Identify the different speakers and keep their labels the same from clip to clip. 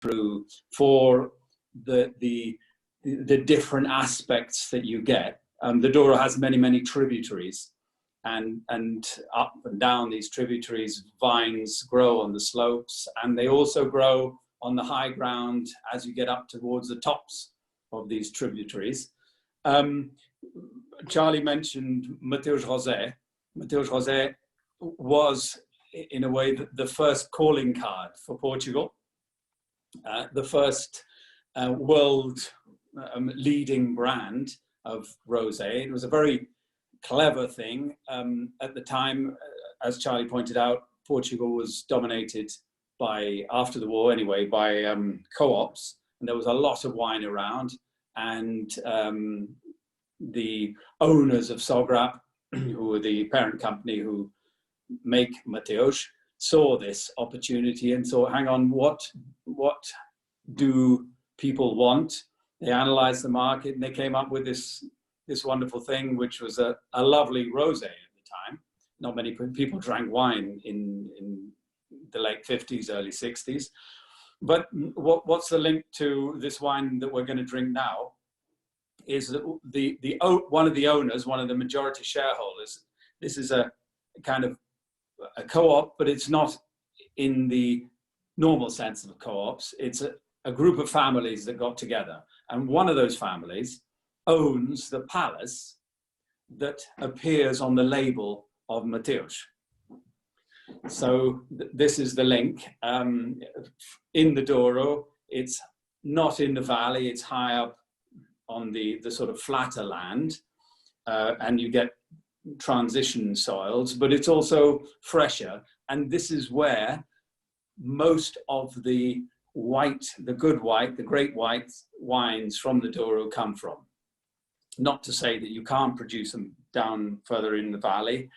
Speaker 1: through for the different aspects that you get. The Douro has many tributaries, and up and down these tributaries, vines grow on the slopes, and they also grow on the high ground as you get up towards the tops of these tributaries. Charlie mentioned Mateus Rosé. Mateus Rosé was, in a way, the first calling card for Portugal, the first world leading brand of rosé. It was a very clever thing. At the time, as Charlie pointed out, Portugal was dominated by, after the war anyway, by co-ops, and there was a lot of wine around, and the owners of Sograp, who were the parent company who make Mateus, saw this opportunity and thought, hang on, what do people want? They analyzed the market, and they came up with this wonderful thing, which was a lovely rosé at the time. Not many people drank wine in the late 50s, early 60s. But what's the link to this wine that we're going to drink now? Is that one of the owners, one of the majority shareholders, this is a kind of a co-op, but it's not in the normal sense of co-ops. It's a group of families that got together. And one of those families owns the palace that appears on the label of Mateus. So this is the link. In the Douro, it's not in the valley, it's high up on the sort of flatter land, and you get transition soils, but it's also fresher. And this is where most of the white, the good white, the great white wines from the Douro come from. Not to say that you can't produce them down further in the valley,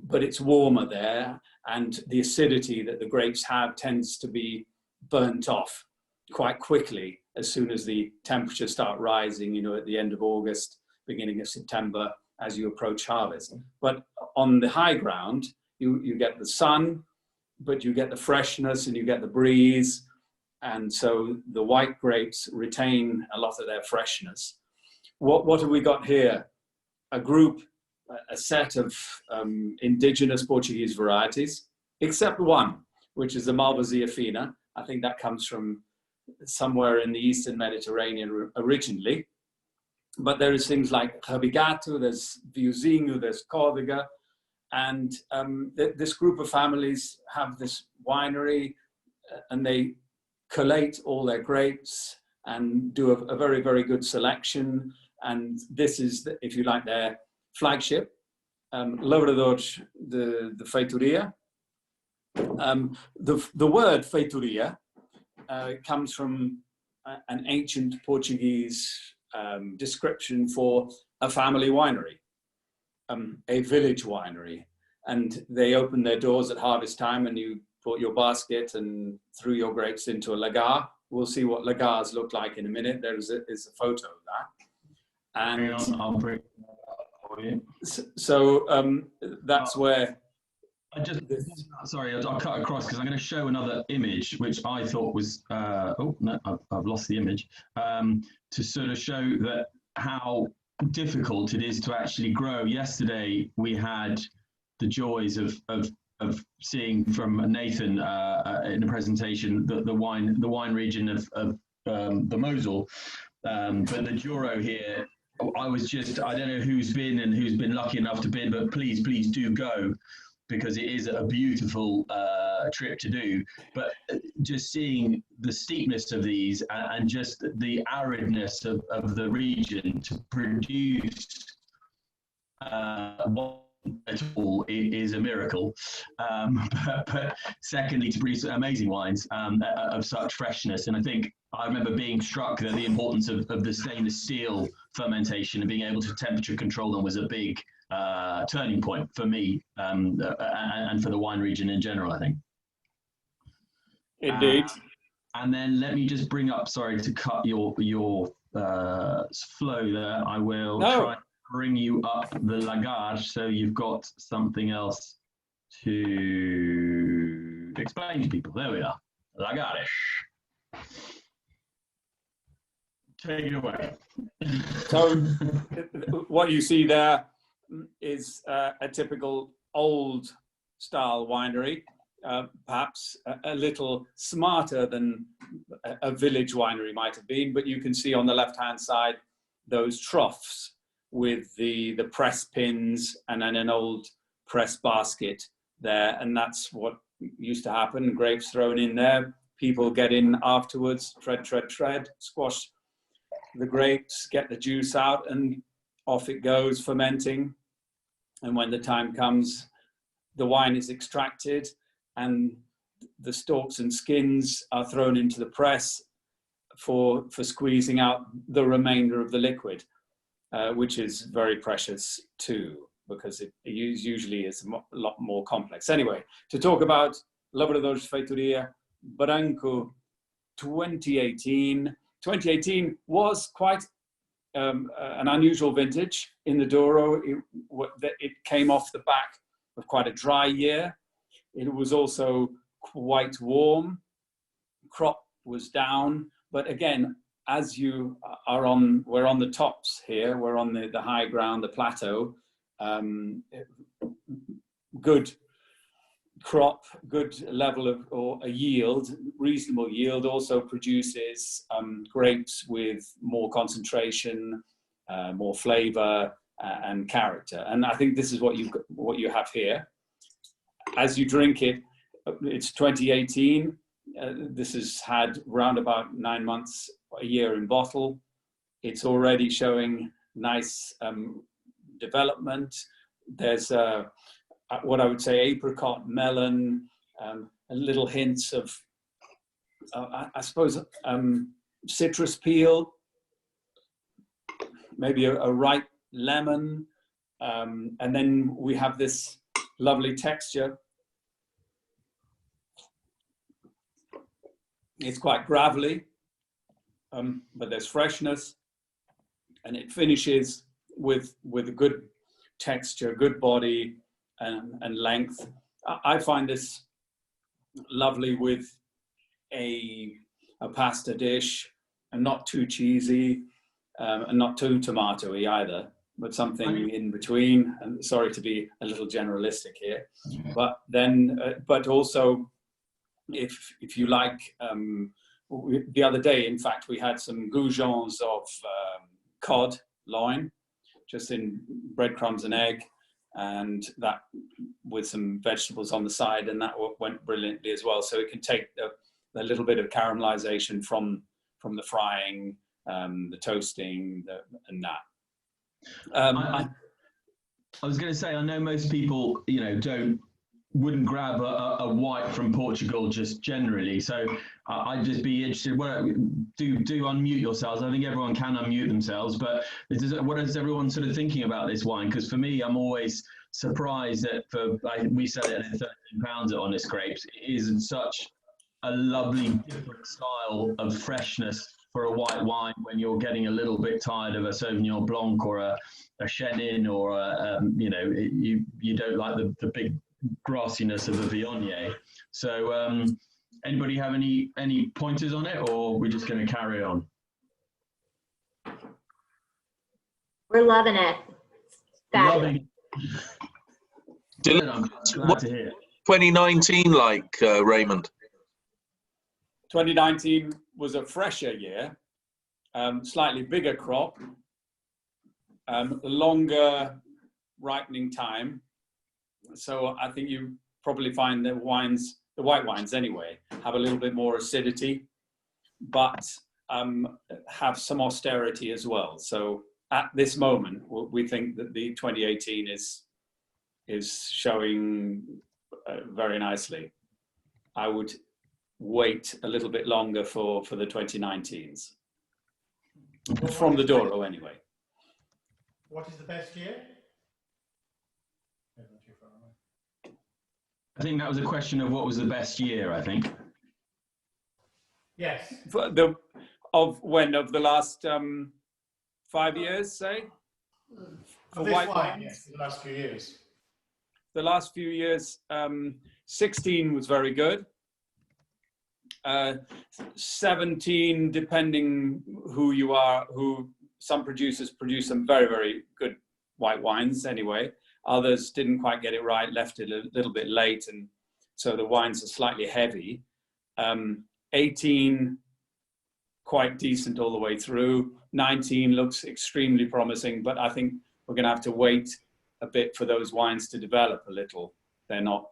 Speaker 1: but it's warmer there, and the acidity that the grapes have tends to be burnt off quite quickly as soon as the temperatures start rising, you know, at the end of August, beginning of September, as you approach harvest. But on the high ground, you get the sun, but you get the freshness and you get the breeze. And so the white grapes retain a lot of their freshness. What have we got here? A set of indigenous Portuguese varieties, except one, which is the Malvasia fina. I think that comes from somewhere in the Eastern Mediterranean originally. But there is things like Rabigato, there's Viuzinho, there's Córdoba, and this group of families have this winery, and they collate all their grapes and do a very, very good selection. And this is, if you like, their flagship, Lavradores de Feitoria. The word Feitoria comes from an ancient Portuguese description for a family winery, a village winery. And they open their doors at harvest time, and you put your basket and threw your grapes into a lagar. We'll see what lagars look like in a minute. There's a photo of that. And
Speaker 2: I'll bring it for you.
Speaker 1: So that's where...
Speaker 2: Sorry, I'll cut across because I'm going to show another image, which I thought was, oh, no, I've lost the image, to sort of show that how difficult it is to actually grow. Yesterday, we had the joys of seeing from Nathan in a presentation the wine region of the Mosel, but the Douro here, I don't know who's been lucky enough to bid, but please do go, because it is a beautiful trip to do. But just seeing the steepness of these and just the aridness of the region to produce one at all is a miracle. But secondly, to produce amazing wines of such freshness. And I think I remember being struck that the importance of the stainless steel fermentation and being able to temperature control them was a big turning point for me and for the wine region in general, I think.
Speaker 1: Indeed.
Speaker 2: And then let me just bring up, sorry to cut your flow there, I will try and bring you up the lagage so you've got something else to explain to people. There we are, lagares. Take it away.
Speaker 1: So what you see there is a typical old style winery, perhaps a little smarter than a village winery might have been, but you can see on the left-hand side those troughs with the press pins and then an old press basket there, and that's what used to happen. Grapes thrown in there, people get in afterwards, tread, squash the grapes, get the juice out, and off it goes, fermenting. And when the time comes, the wine is extracted and the stalks and skins are thrown into the press for squeezing out the remainder of the liquid, which is very precious too, because it usually is a lot more complex. Anyway, to talk about Lavradores Feitoria Branco 2018. 2018 was quite an unusual vintage in the Douro. It came off the back of quite a dry year. It was also quite warm. Crop was down, but again, as you are we're on the tops here. We're on the high ground, the plateau. Good crop, good level of, or a yield, reasonable yield, also produces grapes with more concentration, more flavor and character. And I think this is what you have here. As you drink it, it's 2018. This has had round about 9 months, a year in bottle. It's already showing nice development. There's what I would say apricot, melon, little hints of, I suppose, citrus peel, maybe a ripe lemon. And then we have this lovely texture. It's quite gravelly, but there's freshness, and it finishes with a good texture, good body, and length. I find this lovely with a pasta dish, and not too cheesy, and not too tomatoey either, but something in between. And sorry to be a little generalistic here, but then, but also, if you like, the other day, in fact, we had some goujons of cod loin, just in breadcrumbs and egg, and that with some vegetables on the side, and that went brilliantly as well. So it can take a little bit of caramelization from the frying, the toasting, and that.
Speaker 2: I was going to say, I know most people, wouldn't grab a white from Portugal just generally. So I'd just be interested. Do unmute yourselves. I think everyone can unmute themselves. But what is everyone sort of thinking about this wine? Because for me, I'm always surprised that we sell it at £13 at Honest Grapes. It isn't such a lovely different style of freshness for a white wine when you're getting a little bit tired of a Sauvignon Blanc or a Chenin, or you don't like the big grassiness of a Viognier. So anybody have any pointers on it, or we're just going to carry on?
Speaker 3: We're loving it.
Speaker 2: Loving it. I'm glad to hear.
Speaker 4: 2019 like, Raymond?
Speaker 1: 2019 was a fresher year, slightly bigger crop, longer ripening time. So I think you probably find the white wines anyway, have a little bit more acidity, but have some austerity as well. So at this moment, we think that the 2018 is showing very nicely. I would wait a little bit longer for the 2019s. From the Douro anyway.
Speaker 5: What is the best year?
Speaker 2: I think that was a question of what was the best year, I think.
Speaker 5: Yes.
Speaker 1: Of the last 5 years, say?
Speaker 5: For this wine, yes, the last few years.
Speaker 1: The last few years, 16 was very good. 17, depending who you are. Some producers produce some very, very good white wines anyway. Others didn't quite get it right, left it a little bit late, and so the wines are slightly heavy. 18, quite decent all the way through. 19 looks extremely promising, but I think we're going to have to wait a bit for those wines to develop a little. They're not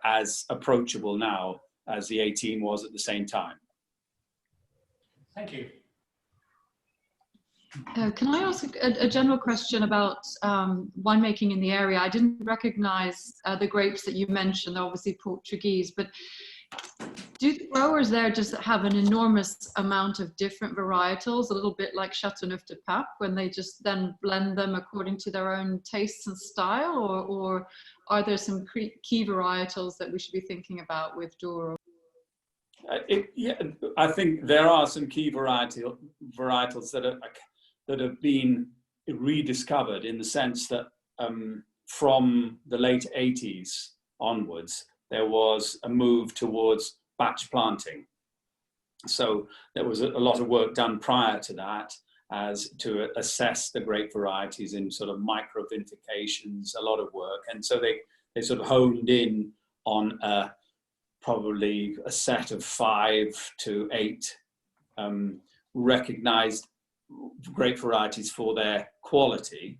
Speaker 1: as approachable now as the 18 was at the same time.
Speaker 5: Thank you.
Speaker 6: Can I ask a general question about winemaking in the area? I didn't recognize the grapes that you mentioned. They're obviously Portuguese, but do the growers there just have an enormous amount of different varietals, a little bit like Chateauneuf de Pape, when they just then blend them according to their own tastes and style, or are there some key varietals that we should be thinking about with Douro?
Speaker 1: Yeah, I think there are some key varietals that have been rediscovered, in the sense that from the late 80s onwards, there was a move towards batch planting. So there was a lot of work done prior to that as to assess the grape varieties in sort of micro vinifications, a lot of work. And so they sort of honed in on probably a set of 5 to 8 recognized grape varieties for their quality,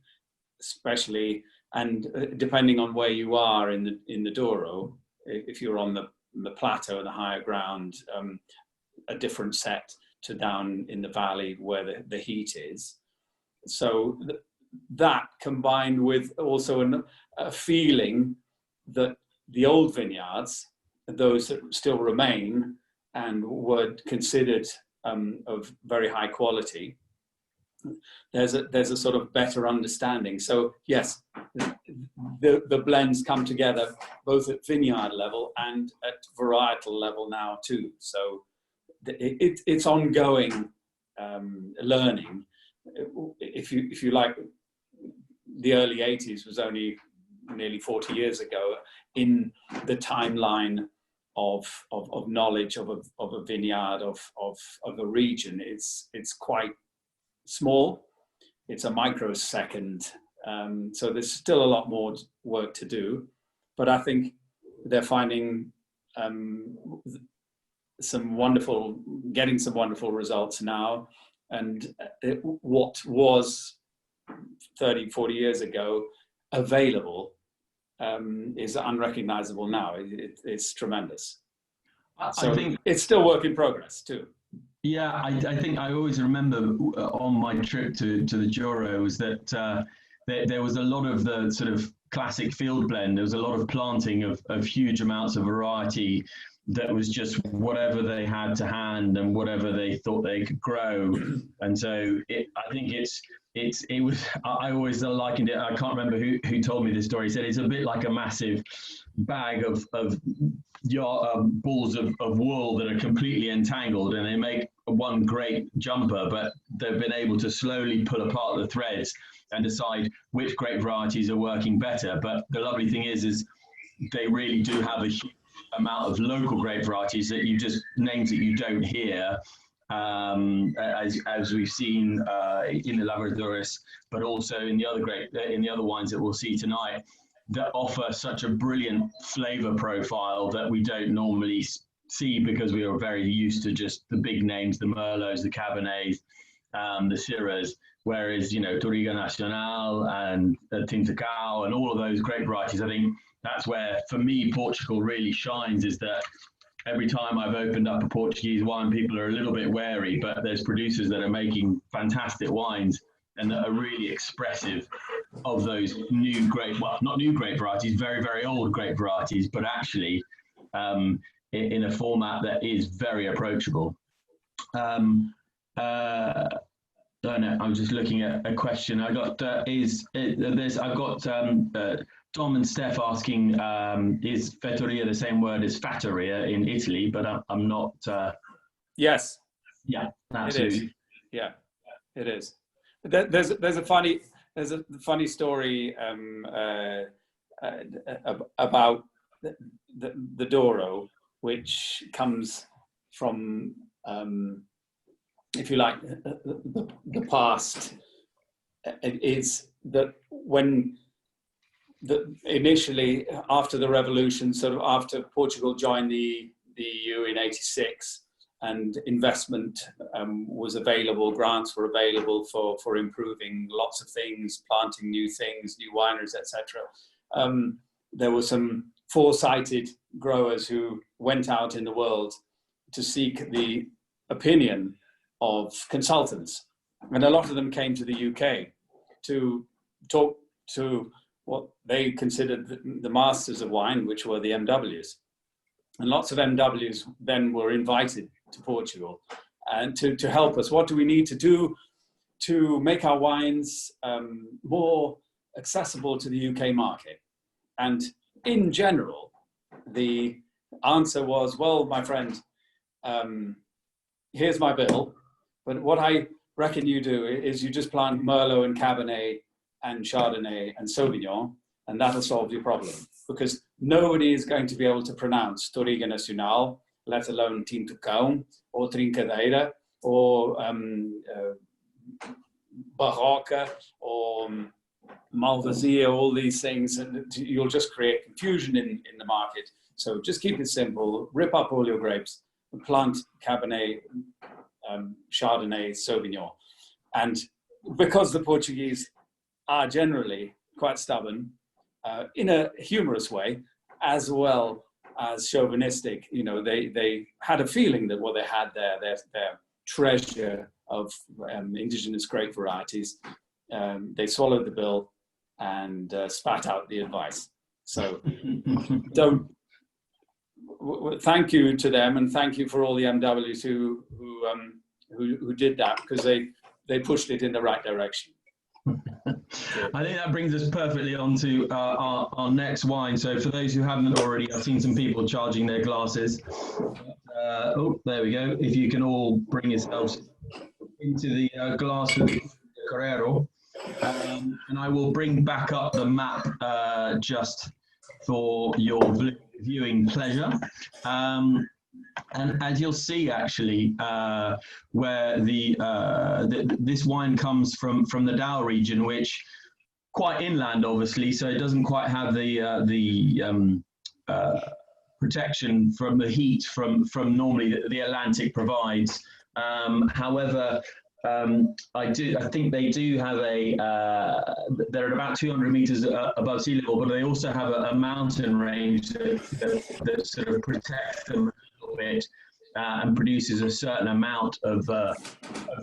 Speaker 1: especially, and depending on where you are in the Douro, if you're on the plateau and the higher ground, a different set to down in the valley where the heat is. So that, combined with also a feeling that the old vineyards, those that still remain and were considered of very high quality, there's a sort of better understanding. So yes, the blends come together both at vineyard level and at varietal level now too. So it's ongoing learning. If you like, the early 80s was only nearly 40 years ago in the timeline of knowledge of a vineyard, of a region. It's quite small. It's a microsecond. So there's still a lot more work to do, but I think they're finding getting some wonderful results now. And what was 30, 40 years ago available is unrecognizable now. It's tremendous. So I think it's still work in progress too.
Speaker 2: Yeah, I think I always remember on my trip to the Douro was that there was a lot of the sort of classic field blend. There was a lot of planting of huge amounts of variety that was just whatever they had to hand and whatever they thought they could grow. And so I think it was, I always likened it, I can't remember who told me this story. He said it's a bit like a massive bag of balls of wool that are completely entangled, and they make one great jumper, but they've been able to slowly pull apart the threads and decide which grape varieties are working better. But the lovely thing is they really do have a huge amount of local grape varieties that names that you don't hear, as we've seen in the Lavradores, but also in the other wines that we'll see tonight, that offer such a brilliant flavor profile that we don't normally see, because we are very used to just the big names, the Merlots, the Cabernets, the Syrahs, whereas, Touriga Nacional and Tinto and all of those grape varieties, I think that's where, for me, Portugal really shines, is that every time I've opened up a Portuguese wine, people are a little bit wary, but there's producers that are making fantastic wines and that are really expressive of those new grape, well, not new grape varieties, very, very old grape varieties, but actually in a format that is very approachable. I don't know, I'm just looking at a question I got. I've got Tom and Steph asking, is Feitoria the same word as Fattoria in Italy? But I'm not.
Speaker 1: Yes.
Speaker 2: Yeah, absolutely.
Speaker 1: It is. Yeah, it is. There's a funny story about the Douro, which comes from if you like, the past, is that when initially after the revolution, sort of after Portugal joined the EU in '86, and investment was available, grants were available for improving lots of things, planting new things, new wineries, etc. There were some foresighted growers who went out in the world to seek the opinion of consultants. And a lot of them came to the UK to talk to what they considered the masters of wine, which were the MWs. And lots of MWs then were invited to Portugal and to help us. What do we need to do to make our wines more accessible to the UK market? And in general, the answer was, well, my friend, here's my bill, but what I reckon you do is you just plant Merlot and Cabernet and Chardonnay and Sauvignon, and that'll solve your problem. Because nobody is going to be able to pronounce Touriga Nacional, let alone Tinto or Trincadeira or Barroca or Malvasia, all these things, and you'll just create confusion in the market. So just keep it simple, rip up all your grapes, and plant Cabernet, Chardonnay, Sauvignon. And because the Portuguese are generally quite stubborn, in a humorous way, as well as chauvinistic, you know, they had a feeling that what they had there, their treasure of indigenous grape varieties, they swallowed the bill and spat out the advice. So thank you to them, and thank you for all the MWs who did that, because they pushed it in the right direction.
Speaker 2: I think that brings us perfectly on to our next wine. So for those who haven't already, I've seen some people charging their glasses. Oh, there we go. If you can all bring yourselves into the glass of Correio. And I will bring back up the map just for your viewing pleasure. And as you'll see, actually, where this wine comes from the Douro region, which quite inland, obviously, so it doesn't quite have the protection from the heat from normally the Atlantic provides. However, I think they do have they're at about 200 meters above sea level, but they also have a mountain range that sort of protects them a little bit and produces a certain amount of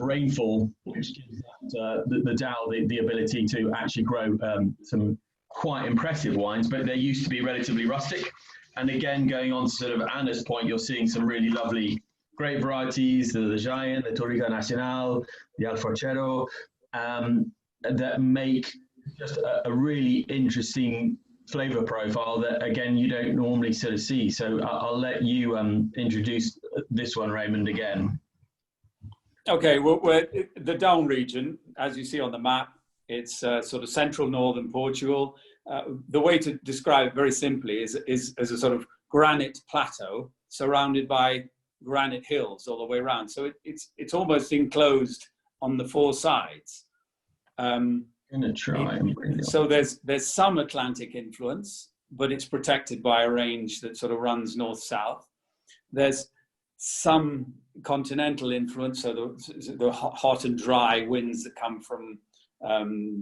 Speaker 2: rainfall, which gives the Douro the ability to actually grow some quite impressive wines, but they used to be relatively rustic. And again, going on to sort of Anna's point, you're seeing some really lovely grape varieties, the Giant, the Touriga Nacional, the Alforchero, that make just a really interesting flavor profile that, again, you don't normally sort of see. So I'll let you introduce this one, Raymond, again.
Speaker 1: Okay, well, the Douro region, as you see on the map, it's sort of central northern Portugal. The way to describe it very simply is as a sort of granite plateau surrounded by granite hills all the way around. So it's almost enclosed on the four sides. So there's some Atlantic influence, but it's protected by a range that sort of runs north-south. There's some continental influence, so the hot and dry winds that come from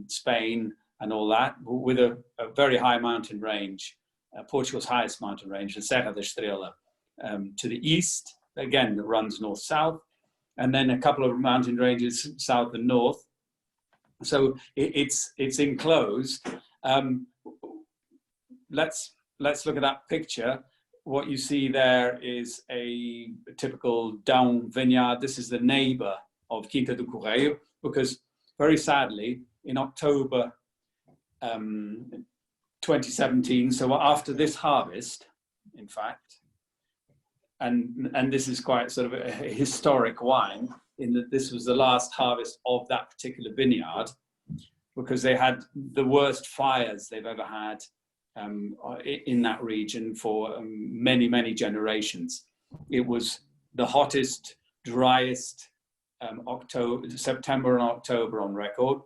Speaker 1: Spain and all that, with a very high mountain range, Portugal's highest mountain range, the Serra da Estrela, to the east, again, that runs north-south, and then a couple of mountain ranges south and north. So it's enclosed. Let's look at that picture. What you see there is a typical Douro vineyard. This is the neighbor of Quinta do Correio, because very sadly, in October 2017, so after this harvest, in fact, and this is quite sort of a historic wine, in that this was the last harvest of that particular vineyard, because they had the worst fires they've ever had in that region for many, many generations. It was the hottest, driest September and October on record.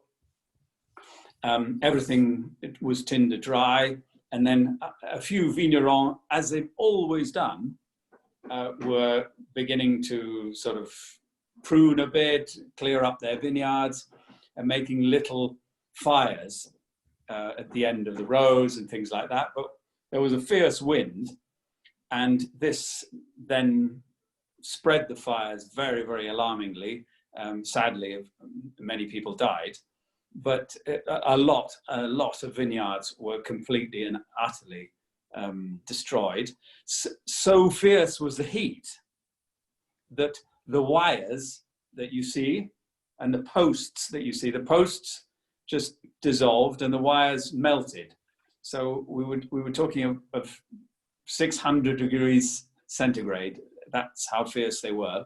Speaker 1: Everything was tinder dry, and then a few vignerons, as they've always done, were beginning to sort of prune a bit, clear up their vineyards, and making little fires at the end of the rows and things like that. But there was a fierce wind, and this then spread the fires very, very alarmingly. Sadly, many people died, but a lot of vineyards were completely and utterly destroyed. So fierce was the heat that the wires that you see and the posts that you see, the posts just dissolved and the wires melted. So we were talking of 600 degrees centigrade. That's how fierce they were.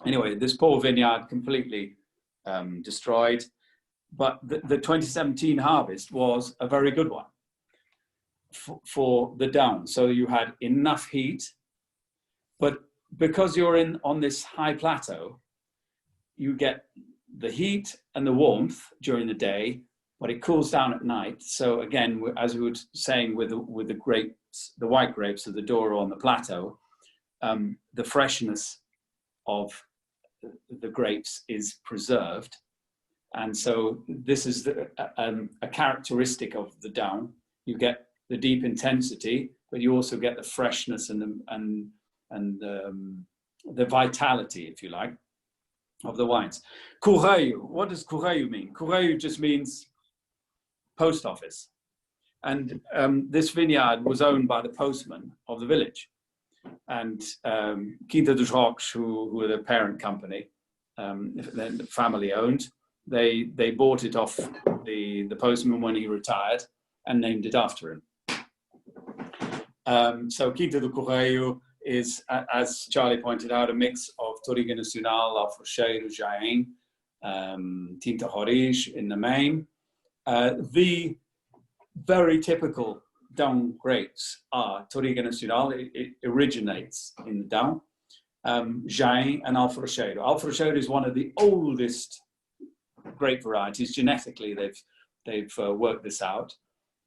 Speaker 1: Anyway, this poor vineyard completely destroyed. But the 2017 harvest was a very good one for the down. So you had enough heat, but because you're on this high plateau, you get the heat and the warmth during the day, but it cools down at night. So again, as we were saying with the grapes, the white grapes of the Douro on the plateau, the freshness of the grapes is preserved. And so this is a characteristic of the down. You get the deep intensity, but you also get the freshness and the vitality, if you like, of the wines. Correio, what does Correio mean? Correio just means post office. And this vineyard was owned by the postman of the village. And Quinta dos Roques, who were the parent company, the family owned, they bought it off the postman when he retired and named it after him. So Quinta do Correio is, as Charlie pointed out, a mix of Touriga Nacional, Lavradores, Jaén, Tinto Roriz in the main. The very typical down grapes are Touriga Nacional. It originates in the down. Jaén and Alfrocheiro. Alfrocheiro is one of the oldest grape varieties. Genetically, they've worked this out,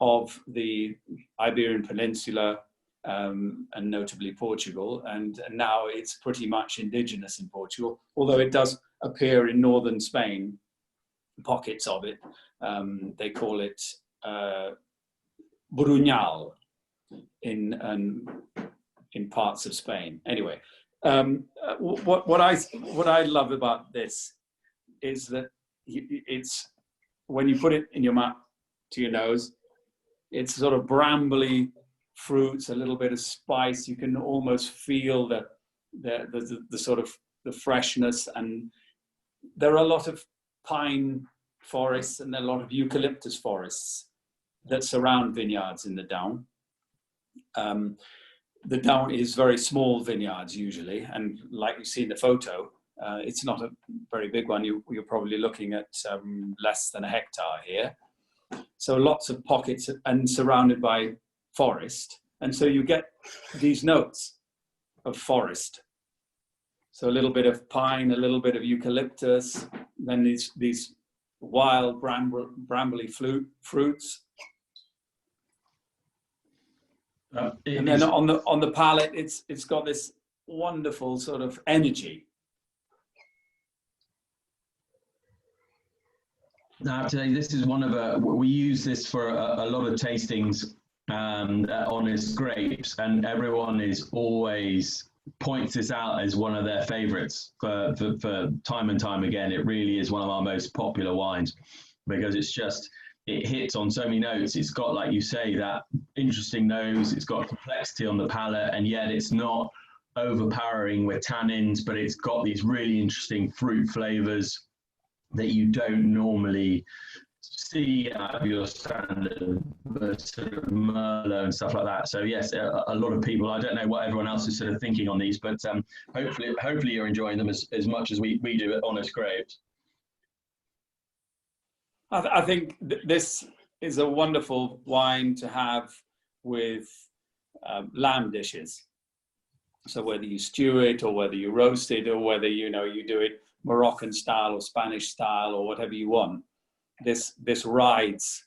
Speaker 1: of the Iberian Peninsula, and notably Portugal, and now it's pretty much indigenous in Portugal, although it does appear in northern Spain, pockets of it. They call it Brunhal in parts of Spain. Anyway, what I love about this is that it's, when you put it in your mouth to your nose, it's sort of brambly fruits, a little bit of spice. You can almost feel the sort of the freshness, and there are a lot of pine forests and a lot of eucalyptus forests that surround vineyards in the down. The down is very small vineyards usually, and like you see in the photo, it's not a very big one. You're probably looking at less than a hectare here. So lots of pockets and surrounded by forest. And so you get these notes of forest. So a little bit of pine, a little bit of eucalyptus, then these wild brambly fruits. And then on the palate, it's got this wonderful sort of energy.
Speaker 2: Now, today, this is one of we use this for a lot of tastings honest grapes, and everyone is always points this out as one of their favorites for time and time again. It really is one of our most popular wines because it hits on so many notes. It's got, like you say, that interesting nose, it's got complexity on the palate, and yet it's not overpowering with tannins, but it's got these really interesting fruit flavors that you don't normally see out of your standard sort of Merlot and stuff like that. So yes, a lot of people, I don't know what everyone else is sort of thinking on these, but hopefully you're enjoying them as much as we do at Honest Grapes.
Speaker 1: I think this is a wonderful wine to have with lamb dishes. So whether you stew it or whether you roast it or whether, you do it Moroccan style or Spanish style or whatever you want, this rides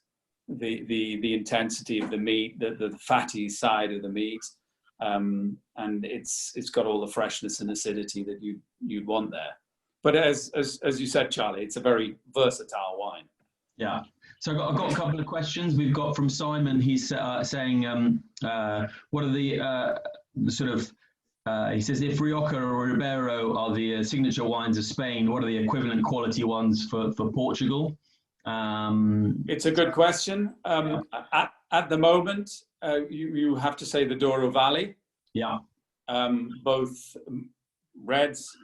Speaker 1: the intensity of the meat, the fatty side of the meat, and it's got all the freshness and acidity that you'd want there. But as you said, Charlie, it's a very versatile wine.
Speaker 2: Yeah. So I've got a couple of questions. We've got from Simon. He's saying, what are the sort of, he says, if Rioja or Ribeiro are the signature wines of Spain, what are the equivalent quality ones for Portugal?
Speaker 1: It's a good question. At the moment, you have to say the Douro Valley.
Speaker 2: Yeah.
Speaker 1: Both reds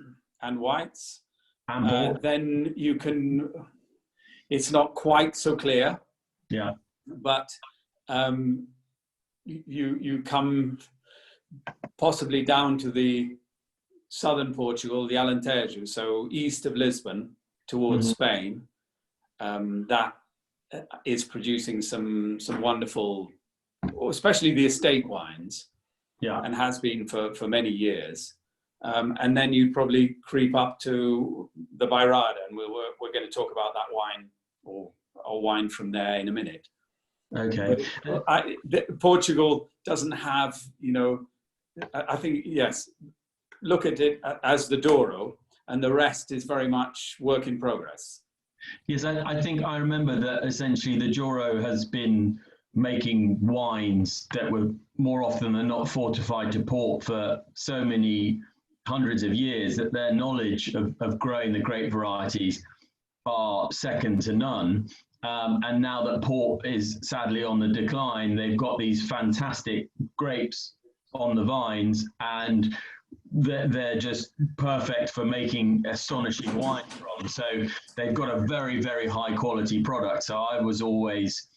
Speaker 1: and whites.
Speaker 2: And
Speaker 1: then you can, it's not quite so clear.
Speaker 2: Yeah.
Speaker 1: But you come possibly down to the southern Portugal, the Alentejo, so east of Lisbon towards Spain. That is producing some wonderful, especially the estate wines, and has been for many years. And then you'd probably creep up to the Bairrada, and we're going to talk about that wine or wine from there in a minute.
Speaker 2: Okay.
Speaker 1: Portugal doesn't have, I think, yes, look at it as the Douro, and the rest is very much work in progress.
Speaker 2: Yes, I think I remember that essentially the Douro has been making wines that were more often than not fortified to port for so many hundreds of years that their knowledge of growing the grape varieties are second to none. And now that port is sadly on the decline, they've got these fantastic grapes on the vines, and they're just perfect for making astonishing wine from. So they've got a very, very high quality product. So I was always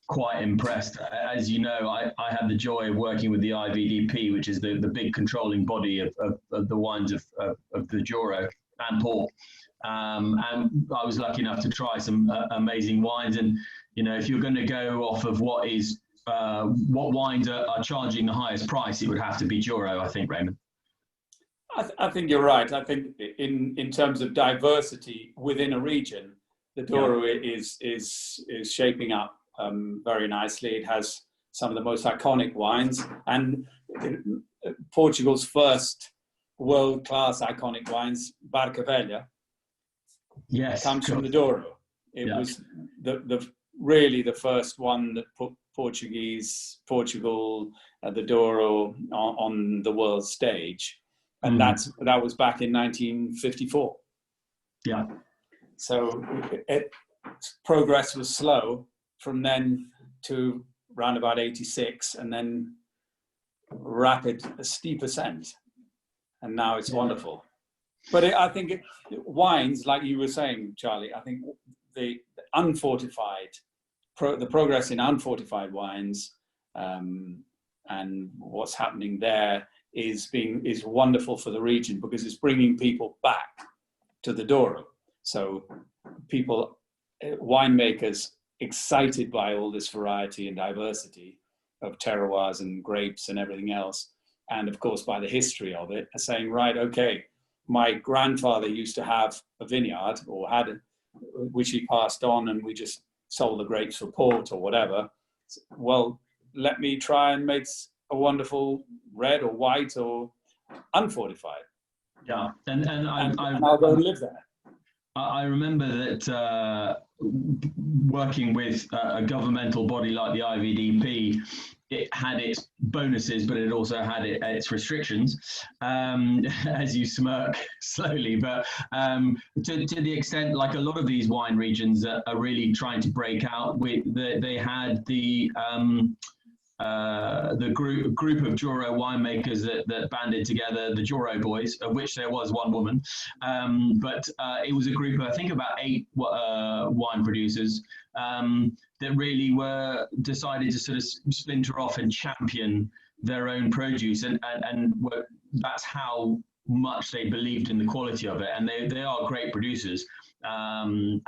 Speaker 2: quite impressed. As you know, I had the joy of working with the IVDP, which is the big controlling body of the wines of the Douro and port. And I was lucky enough to try some amazing wines. And, if you're going to go off of what wines are charging the highest price, it would have to be Douro, I think, Raymond.
Speaker 1: I think you're right. I think in terms of diversity within a region, the Douro is shaping up very nicely. It has some of the most iconic wines, and Portugal's first world-class iconic wines, Barca Velha, comes from the Douro. It was really the first one that put Portugal, the Douro on the world stage. And that was back in 1954.
Speaker 2: Yeah. So
Speaker 1: progress was slow from then to around about 86, and then a steep ascent. And now it's wonderful. But I think wines, like you were saying, Charlie, I think the unfortified, the progress in unfortified wines and what's happening there is wonderful for the region, because it's bringing people back to the Douro. So winemakers excited by all this variety and diversity of terroirs and grapes and everything else, and of course by the history of it, are saying, right, okay, my grandfather used to have a vineyard, or which he passed on, and we just sold the grapes for port or whatever. Well, let me try and make a wonderful red or white or unfortified.
Speaker 2: Yeah, and
Speaker 1: I'll go and live there.
Speaker 2: I remember that working with a governmental body like the IVDP, it had its bonuses, but it also had its restrictions, as you smirk slowly. But to the extent, like a lot of these wine regions are really trying to break out, they had the group of Douro winemakers that banded together, the Douro Boys, of which there was one woman, but it was a group of, I think, about 8 wine producers that really decided to sort of splinter off and champion their own produce, and that's how much they believed in the quality of it, and they are great producers, and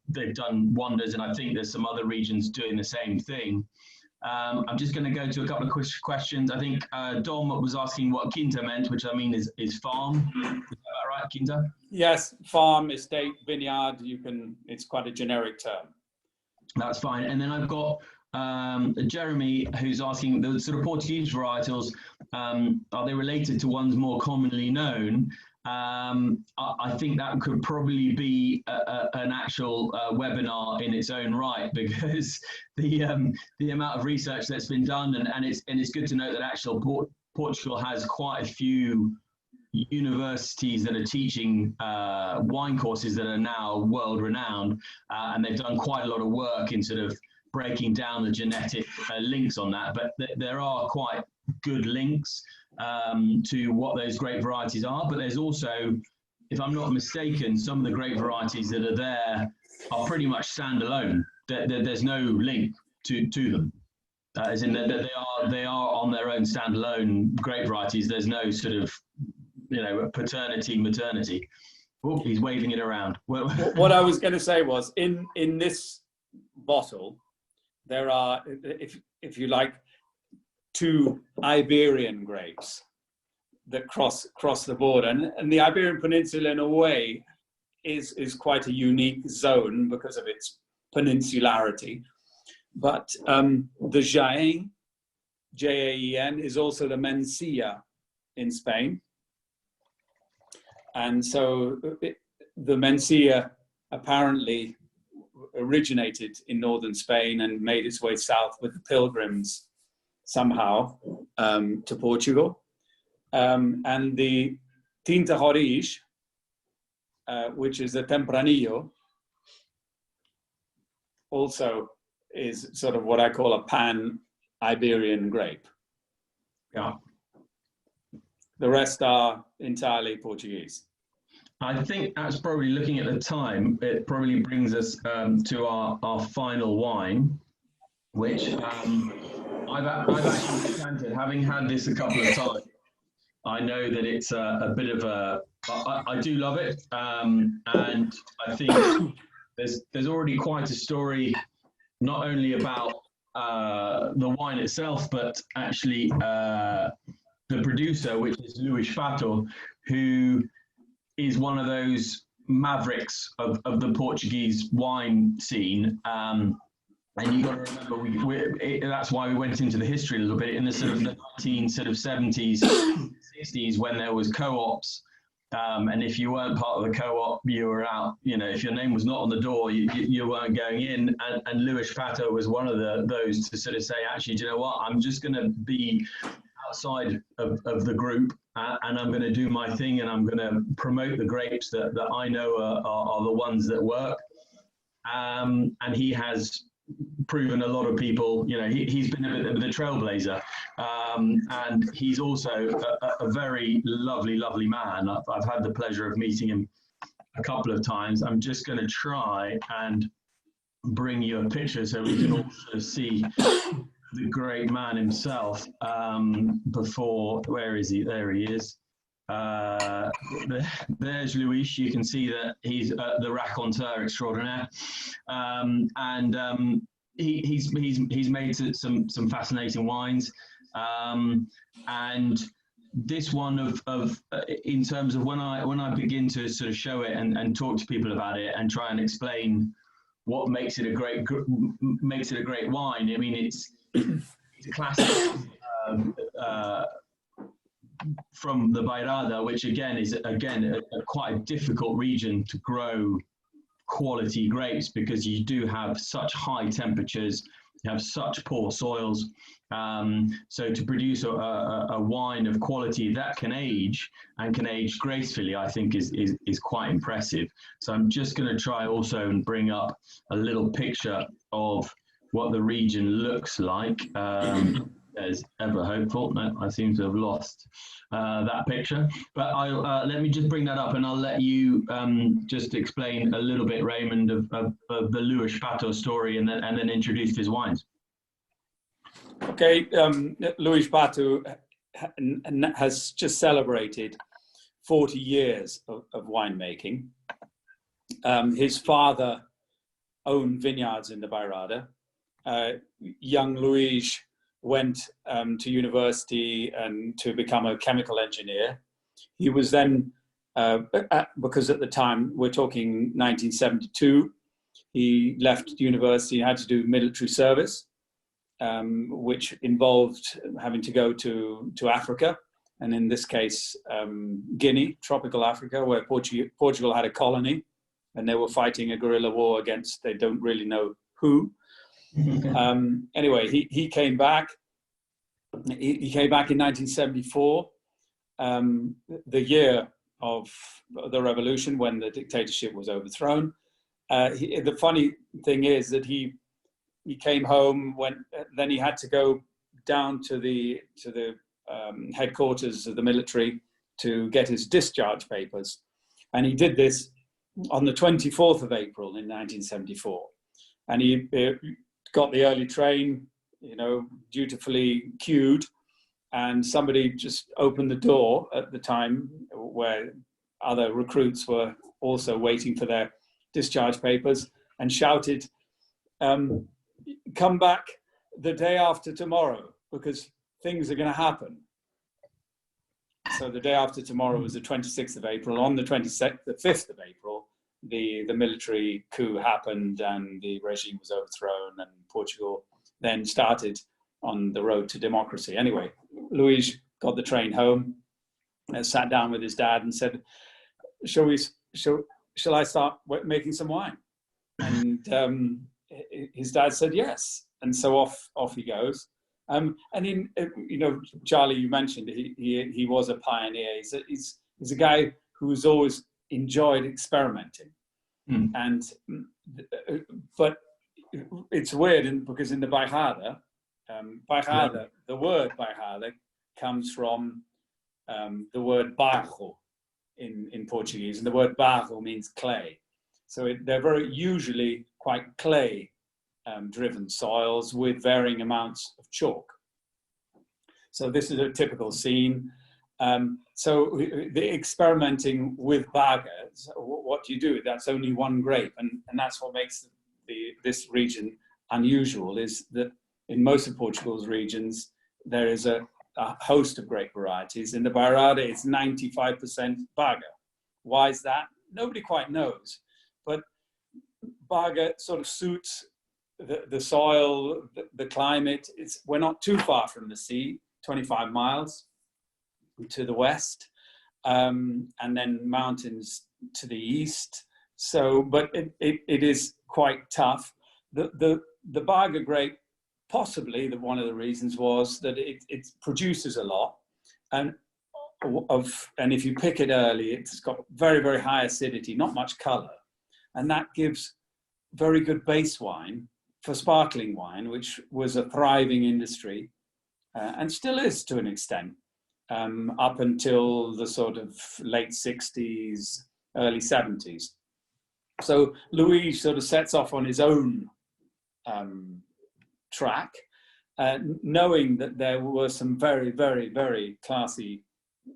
Speaker 2: they've done wonders, and I think there's some other regions doing the same thing. I'm just going to go to a couple of questions. I think Dom was asking what Quinta meant, which I mean is farm. Is that right, Quinta?
Speaker 1: Yes, farm, estate, vineyard. It's quite a generic term.
Speaker 2: That's fine. And then I've got Jeremy, who's asking the sort of Portuguese varietals, are they related to ones more commonly known? I think that could probably be an actual webinar in its own right, because the amount of research that's been done, and it's good to know that actual Portugal has quite a few universities that are teaching wine courses that are now world renowned, and they've done quite a lot of work in sort of breaking down the genetic links on that, but there are quite good links to what those grape varieties are. But there's also, if I'm not mistaken, some of the grape varieties that are there are pretty much standalone. There's no link to them, as in that they are on their own standalone grape varieties. There's no sort of, you know, paternity, maternity. Oh, he's waving it around.
Speaker 1: What I was going to say was, in this bottle, there are, if you like, 2 Iberian grapes that cross the border, and the Iberian Peninsula in a way is quite a unique zone because of its peninsularity. But the Jaén, Jaen, is also the Mencia in Spain, and so the Mencia apparently originated in northern Spain and made its way south with the pilgrims somehow to Portugal. And the Tinta Roriz, which is a Tempranillo, also is sort of what I call a pan-Iberian grape.
Speaker 2: Yeah.
Speaker 1: The rest are entirely Portuguese.
Speaker 2: I think that's probably, looking at the time, it probably brings us to our final wine, which I've actually planted, having had this a couple of times. I know that it's a bit of a, I do love it, and I think there's already quite a story, not only about the wine itself, but actually the producer, which is Luís Pato, who is one of those mavericks of the Portuguese wine scene. And you got to remember, that's why we went into the history a little bit in the sort of the 1970s, 60s, when there was co-ops. And if you weren't part of the co-op, you were out. You know, if your name was not on the door, you weren't going in. And Luís Pato was one of those to sort of say, actually, do you know what? I'm just going to be outside of the group, and I'm going to do my thing, and I'm going to promote the grapes that I know are the ones that work. And he has proven a lot of people, you know, he's been a bit of a trailblazer, and he's also a very lovely man. I've had the pleasure of meeting him a couple of times. I'm just going to try and bring you a picture so we can also see the great man himself before. Where is he? There he is. There's Luís. You can see that he's the raconteur extraordinaire, and he's made some fascinating wines, and this one of in terms of when I begin to sort of show it and talk to people about it and try and explain what makes it a great wine. I mean, it's a classic from the Bairrada, which again is a quite a difficult region to grow quality grapes, because you do have such high temperatures, you have such poor soils. So to produce a wine of quality that can age and can age gracefully, I think is quite impressive. So I'm just going to try also and bring up a little picture of what the region looks like. As ever hopeful. No, I seem to have lost that picture. But I'll let me just bring that up, and I'll let you just explain a little bit, Raymond, of the Luís Pato story, and then introduce his wines.
Speaker 1: Okay, Luís Pato has just celebrated 40 years of winemaking. His father owned vineyards in the Bairrada, young Luis went to university and to become a chemical engineer. He was then, because at the time, we're talking 1972, he left university and had to do military service, which involved having to go to Africa, and in this case, Guinea, tropical Africa, where Portugal had a colony, and they were fighting a guerrilla war against, they don't really know who. Anyway, he came back. He came back in 1974, the year of the revolution, when the dictatorship was overthrown. The funny thing is that he came home, then he had to go down to the headquarters of the military to get his discharge papers, and he did this on the 24th of April in 1974, and he got the early train, dutifully queued, and somebody just opened the door at the time where other recruits were also waiting for their discharge papers, and shouted, "Come back the day after tomorrow, because things are going to happen." So the day after tomorrow was the 26th of April. On the 5th of April, the military coup happened and the regime was overthrown, and Portugal then started on the road to democracy. Anyway, Luis got the train home and sat down with his dad and said, shall I start making some wine? And his dad said yes. And so off he goes. And Charlie, you mentioned he was a pioneer. He's a guy who's always enjoyed experimenting. And but it's weird because in the Bairrada, the word Bairrada comes from the word barro in Portuguese, and the word barro means clay. So they're very usually quite clay driven soils with varying amounts of chalk. So this is a typical scene. So the experimenting with bagas, what do you do? That's only one grape, and that's what makes this region unusual, is that in most of Portugal's regions, there is a host of grape varieties. In the Bairrada, it's 95% baga. Why is that? Nobody quite knows, but baga sort of suits the soil, the climate. We're not too far from the sea, 25 miles to the west, and then mountains to the east. So, but it is quite tough. The Baga grape, possibly one of the reasons was that it produces a lot, and if you pick it early, it's got very, very high acidity, not much color, and that gives very good base wine for sparkling wine, which was a thriving industry, and still is to an extent, up until the sort of late 60s, early 70s. So Luis sort of sets off on his own track, knowing that there were some very, very, very classy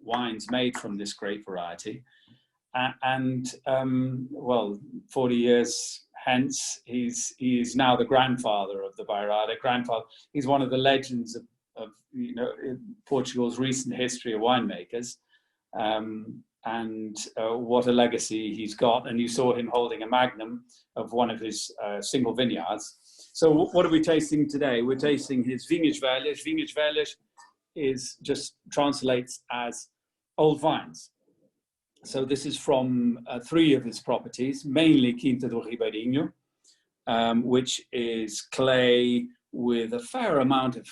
Speaker 1: wines made from this grape variety. Well, 40 years hence, he is now the grandfather of the Bairrada. He's one of the legends of Portugal's recent history of winemakers. What a legacy he's got. And you saw him holding a magnum of one of his single vineyards. So what are we tasting today? We're tasting his Vinhas Velhas. Vinhas Velhas translates as old vines. So this is from 3 of his properties, mainly Quinta do Ribeirinho, which is clay with a fair amount of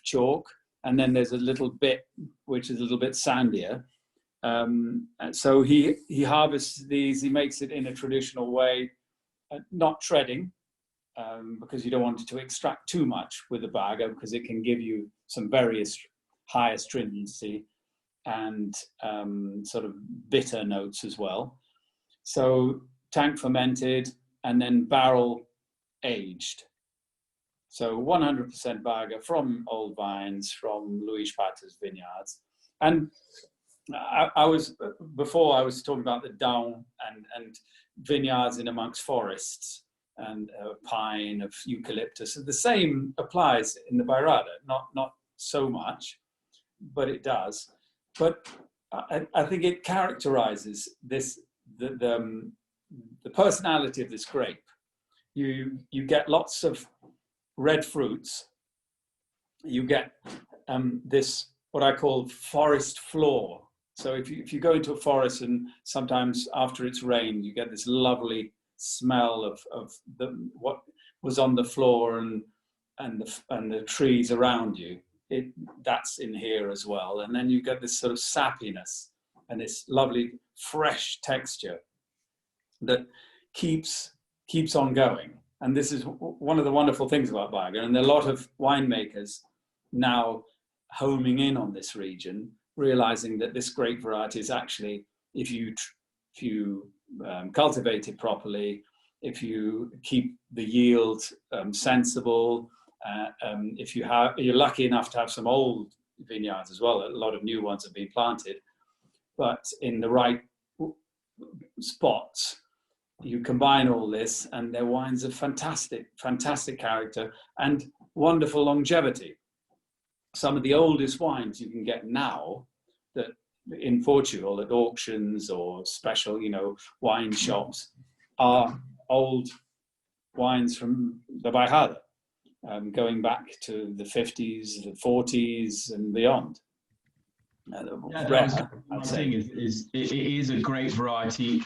Speaker 1: chalk. And then there's a little bit, which is a little bit sandier. So he harvests these, he makes it in a traditional way, not treading, because you don't want it to extract too much with the Baga, because it can give you some various high astringency and sort of bitter notes as well. So tank fermented and then barrel aged. So 100% Baga from old vines, from Luis Pata's vineyards. And I was talking about the down and vineyards in amongst forests. and pine, of eucalyptus. So the same applies in the Bairrada, not so much, but it does. But I think it characterizes the personality of this grape. You get lots of red fruits. You get this, what I call forest floor. So if you go into a forest, and sometimes after it's rained, you get this lovely smell of what was on the floor and the trees around you. That's in here as well. And then you get this sort of sappiness and this lovely fresh texture that keeps on going. And this is one of the wonderful things about Baga. And a lot of winemakers now homing in on this region, realizing that this grape variety is actually, if you cultivate it properly, if you keep the yield sensible, if you're lucky enough to have some old vineyards as well. A lot of new ones have been planted, but in the right spots, you combine all this, and their wines are fantastic character and wonderful longevity. Some of the oldest wines you can get now that in Portugal at auctions or special, wine shops are old wines from the Bairrada, going back to the 50s, the 40s and beyond.
Speaker 2: I'd say it is a great variety,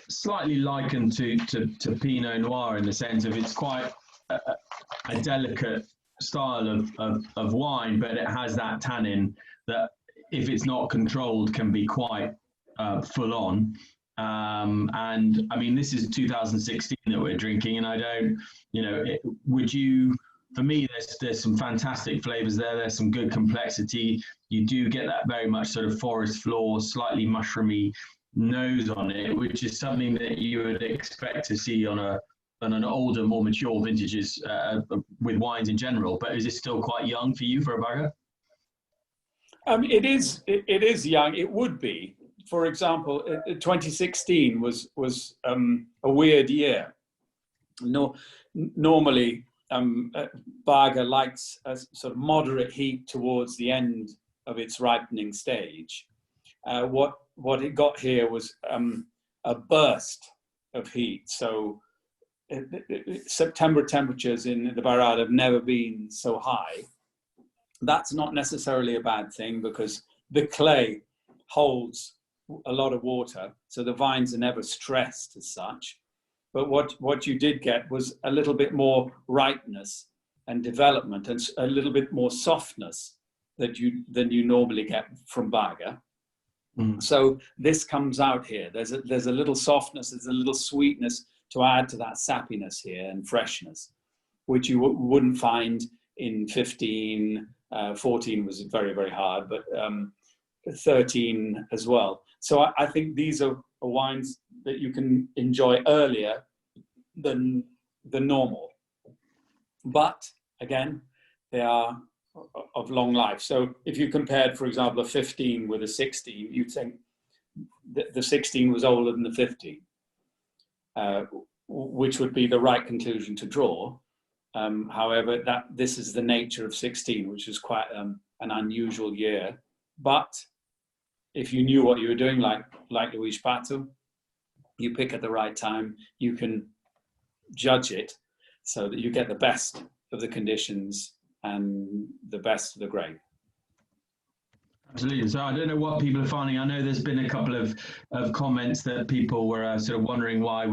Speaker 2: slightly likened to Pinot Noir in the sense of it's quite a delicate style of wine, but it has that tannin that, if it's not controlled, can be quite full on. And I mean, this is 2016 that we're drinking, and I don't, for me, there's some fantastic flavors there. There's some good complexity. You do get that very much sort of forest floor, slightly mushroomy nose on it, which is something that you would expect to see on an older, more mature vintages with wines in general. But is it still quite young for you for a Baga?
Speaker 1: It is young. It would be. For example, 2016 was a weird year. Normally, Baga likes a sort of moderate heat towards the end of its ripening stage. What it got here was a burst of heat. So September temperatures in the Bairrada have never been so high. That's not necessarily a bad thing, because the clay holds a lot of water, so the vines are never stressed as such. But what you did get was a little bit more ripeness and development, and a little bit more softness than you normally get from Baga. So this comes out here. There's a little softness, there's a little sweetness to add to that sappiness here, and freshness, which you wouldn't find in 15. 14 was very, very hard, but 13 as well. So I think these are wines that you can enjoy earlier than normal. But again, they are of long life. So if you compared, for example, a 15 with a 16, you'd think that the 16 was older than the 15, which would be the right conclusion to draw. However, this is the nature of 16, which is quite an unusual year. But if you knew what you were doing, like Luís Pato, you pick at the right time, you can judge it so that you get the best of the conditions and the best of the grape.
Speaker 2: Absolutely. So I don't know what people are finding. I know there's been a couple of comments that people were sort of wondering why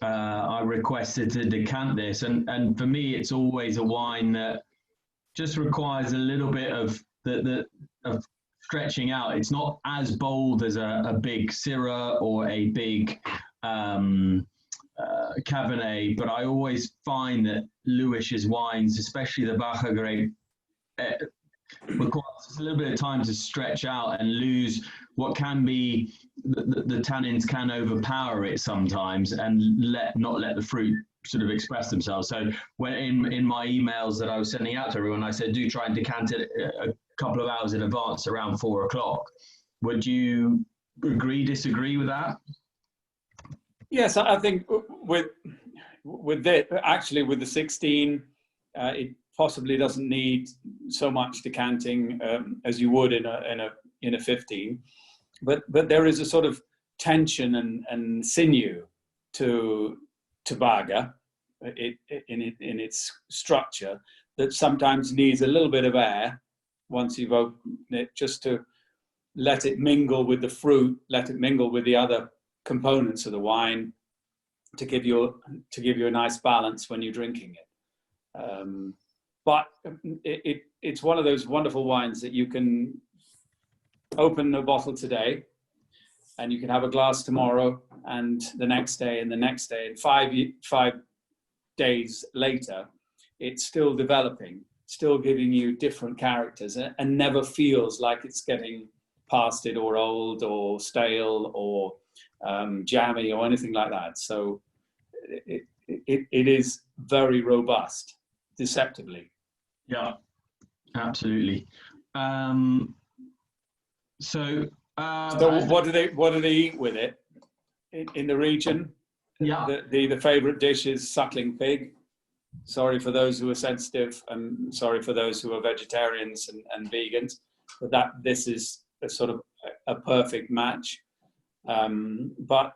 Speaker 2: I requested to decant this, and for me, it's always a wine that just requires a little bit of of stretching out. It's not as bold as a big Syrah or a big Cabernet, but I always find that Luis's wines, especially the Baja grape, requires a little bit of time to stretch out and lose what can be the tannins can overpower it sometimes, and not let the fruit sort of express themselves. So when in my emails that I was sending out to everyone, I said do try and decant it a couple of hours in advance, around 4 o'clock. Would you disagree with that?
Speaker 1: Yes, I think with the 16, it possibly doesn't need so much decanting as you would in a 15, but there is a sort of tension and sinew to Tobaga in its structure that sometimes needs a little bit of air once you've opened it, just to let it mingle with the fruit, let it mingle with the other components of the wine, to give you a nice balance when you're drinking it. But it's one of those wonderful wines that you can open a bottle today, and you can have a glass tomorrow, and the next day, and the next day, and 5 days later, it's still developing, still giving you different characters, and never feels like it's getting past it or old or stale or jammy or anything like that. So it is very robust, deceptively.
Speaker 2: Yeah, absolutely. So
Speaker 1: what do they eat with it in the region?
Speaker 2: Yeah,
Speaker 1: The favorite dish is suckling pig. Sorry for those who are sensitive, and sorry for those who are vegetarians and vegans, but this is a sort of a perfect match. But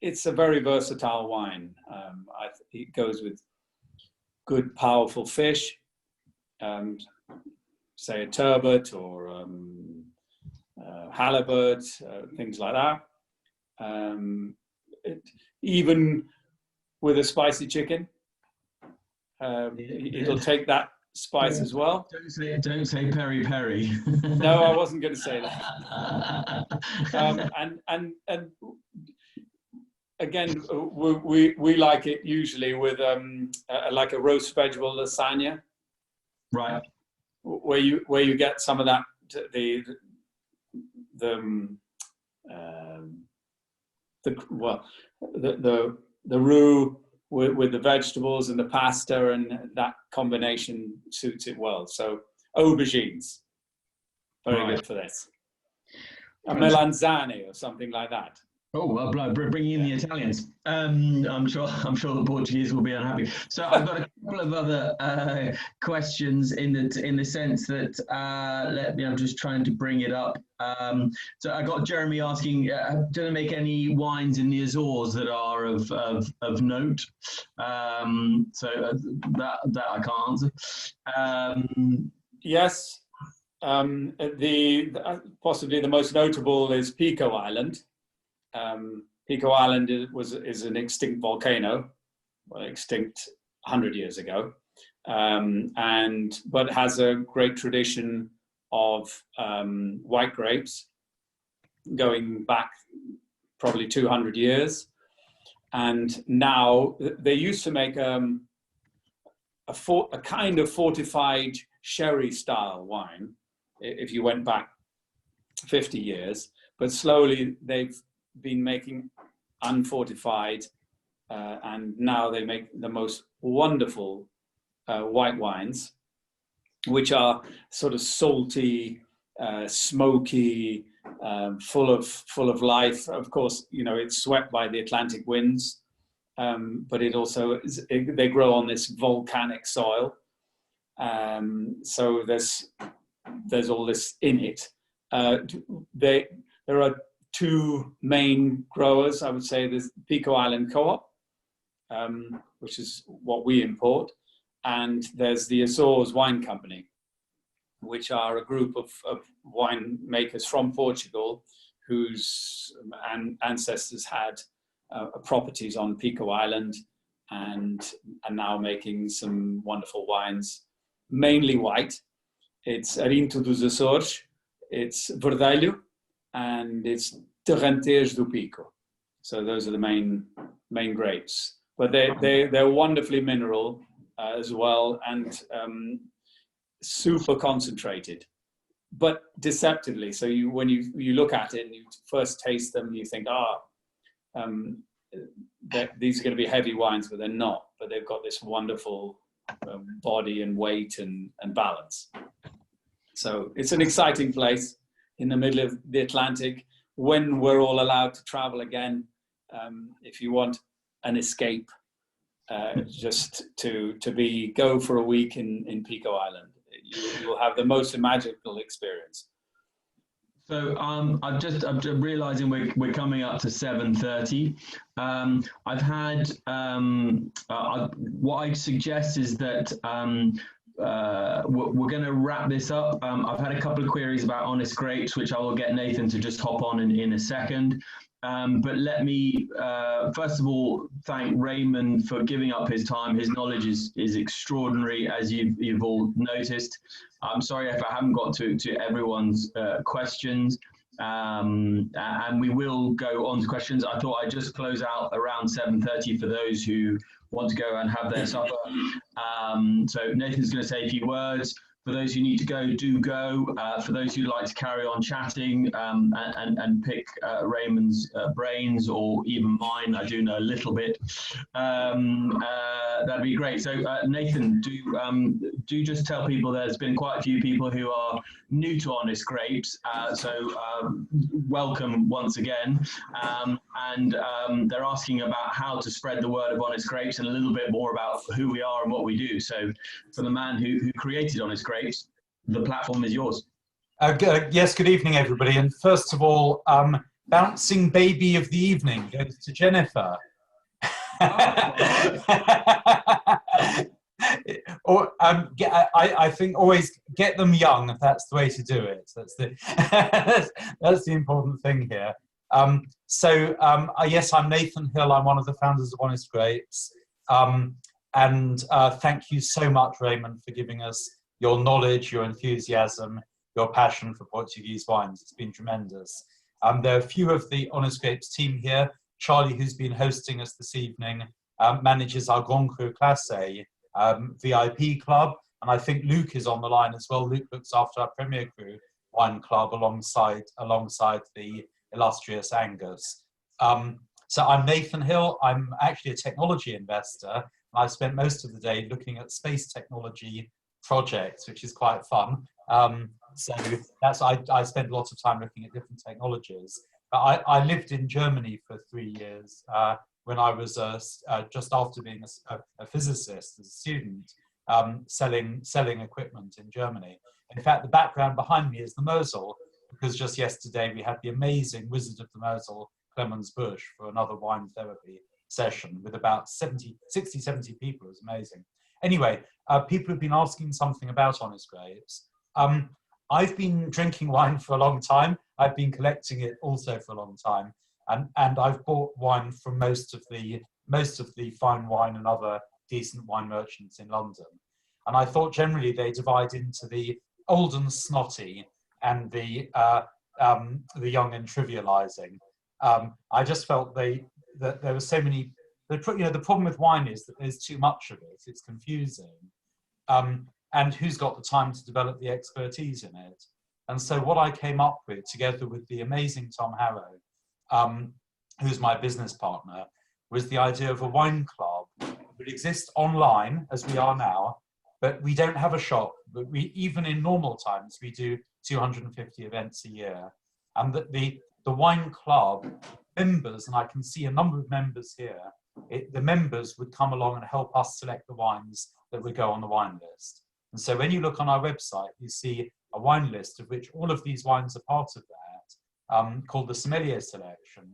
Speaker 1: it's a very versatile wine. It goes with good, powerful fish, say a turbot or halibut, things like that. Even with a spicy chicken, it'll take that spice as well.
Speaker 2: Don't say peri peri.
Speaker 1: No, I wasn't going to say that. And again, we like it usually with like a roast vegetable lasagna,
Speaker 2: Right?
Speaker 1: where you get some of that the roux with the vegetables and the pasta, and that combination suits it well. So aubergines, very good for this. A melanzane or something like that.
Speaker 2: Oh, well, bringing in the Italians. I'm sure the Portuguese will be unhappy. So I've got a couple of other questions in the sense that I'm just trying to bring it up. So I got Jeremy asking, do they make any wines in the Azores that are of note? So that I can't answer.
Speaker 1: Yes, possibly the most notable is Pico Island. Pico Island is an extinct volcano, extinct 100 years ago, but has a great tradition of white grapes going back probably 200 years. And now they used to make a kind of fortified sherry style wine if you went back 50 years, but slowly they've been making unfortified, and now they make the most wonderful white wines, which are sort of salty, smoky, full of life. Of course, it's swept by the Atlantic winds, but it also they grow on this volcanic soil. So there's all this in it. There are two main growers, I would say. There's Pico Island Co-op, which is what we import, and there's the Azores Wine Company, which are a group of winemakers from Portugal whose ancestors had properties on Pico Island and are now making some wonderful wines, mainly white. It's Tinto dos Açores, it's Verdelho, and it's Torrentez do Pico. So those are the main grapes. But they're wonderfully mineral as well, and super concentrated, but deceptively. So when you look at it and you first taste them, you think, these are going to be heavy wines, but they're not. But they've got this wonderful body and weight and balance. So it's an exciting place in the middle of the Atlantic when we're all allowed to travel again. If you want an escape just to go for a week in Pico Island. You'll have the most magical experience.
Speaker 2: So I'm realizing we're coming up to 7:30. I've had what I'd suggest is that we're going to wrap this up. I've had a couple of queries about honest grapes, which I will get Nathan to just hop on in a second. But let me first of all thank Raymond for giving up his time. His knowledge is extraordinary, as you've all noticed. I'm sorry if I haven't got to everyone's questions, and we will go on to questions. I thought I'd just close out around 7:30 for those who want to go and have their supper. So Nathan's going to say a few words. For those who need to go, do go. For those who like to carry on chatting and pick Raymond's brains, or even mine, I do know a little bit, that'd be great. So Nathan, do just tell people there's been quite a few people who are new to Honest Grapes, so welcome once again. And they're asking about how to spread the word of Honest Grapes and a little bit more about who we are and what we do. So for the man who created Honest Grapes, the platform is yours.
Speaker 7: Yes, good evening, everybody. And first of all, bouncing baby of the evening goes to Jennifer. Or I think always get them young. That's the way to do it. That's the that's the important thing here. Yes, I'm Nathan Hill. I'm one of the founders of Honest Grapes. And thank you so much, Raymond, for giving us your knowledge, your enthusiasm, your passion for Portuguese wines. It's been tremendous. There are a few of the Honest Grapes team here. Charlie, who's been hosting us this evening, manages our Grand Cru Classé VIP club. And I think Luke is on the line as well. Luke looks after our Premier Cru wine club alongside the illustrious Angus. So I'm Nathan Hill. I'm actually a technology investor. I've spent most of the day looking at space technology projects, which is quite fun. So that's I spent a lot of time looking at different technologies. But I lived in Germany for 3 years when I was just after being a physicist as a student, selling equipment in Germany. In fact, the background behind me is the Mosel, because just yesterday we had the amazing Wizard of the Mosel, Clemens Busch, for another wine therapy session with about 60, 70 people. It was amazing. Anyway, people have been asking something about Honest Grapes. I've been drinking wine for a long time. I've been collecting it also for a long time. And I've bought wine from most of the fine wine and other decent wine merchants in London. And I thought generally they divide into the old and snotty and the young and trivializing. I just felt that there were so many. The problem with wine is that there's too much of it. It's confusing, and who's got the time to develop the expertise in it? And so what I came up with, together with the amazing Tom Harrow, who's my business partner, was the idea of a wine club that would exist online as we are now, but we don't have a shop. But even in normal times, we do 250 events a year, and that the wine club members, and I can see a number of members here, the members would come along and help us select the wines that would go on the wine list. And so when you look on our website, you see a wine list of which all of these wines are part of that, called the sommelier selection.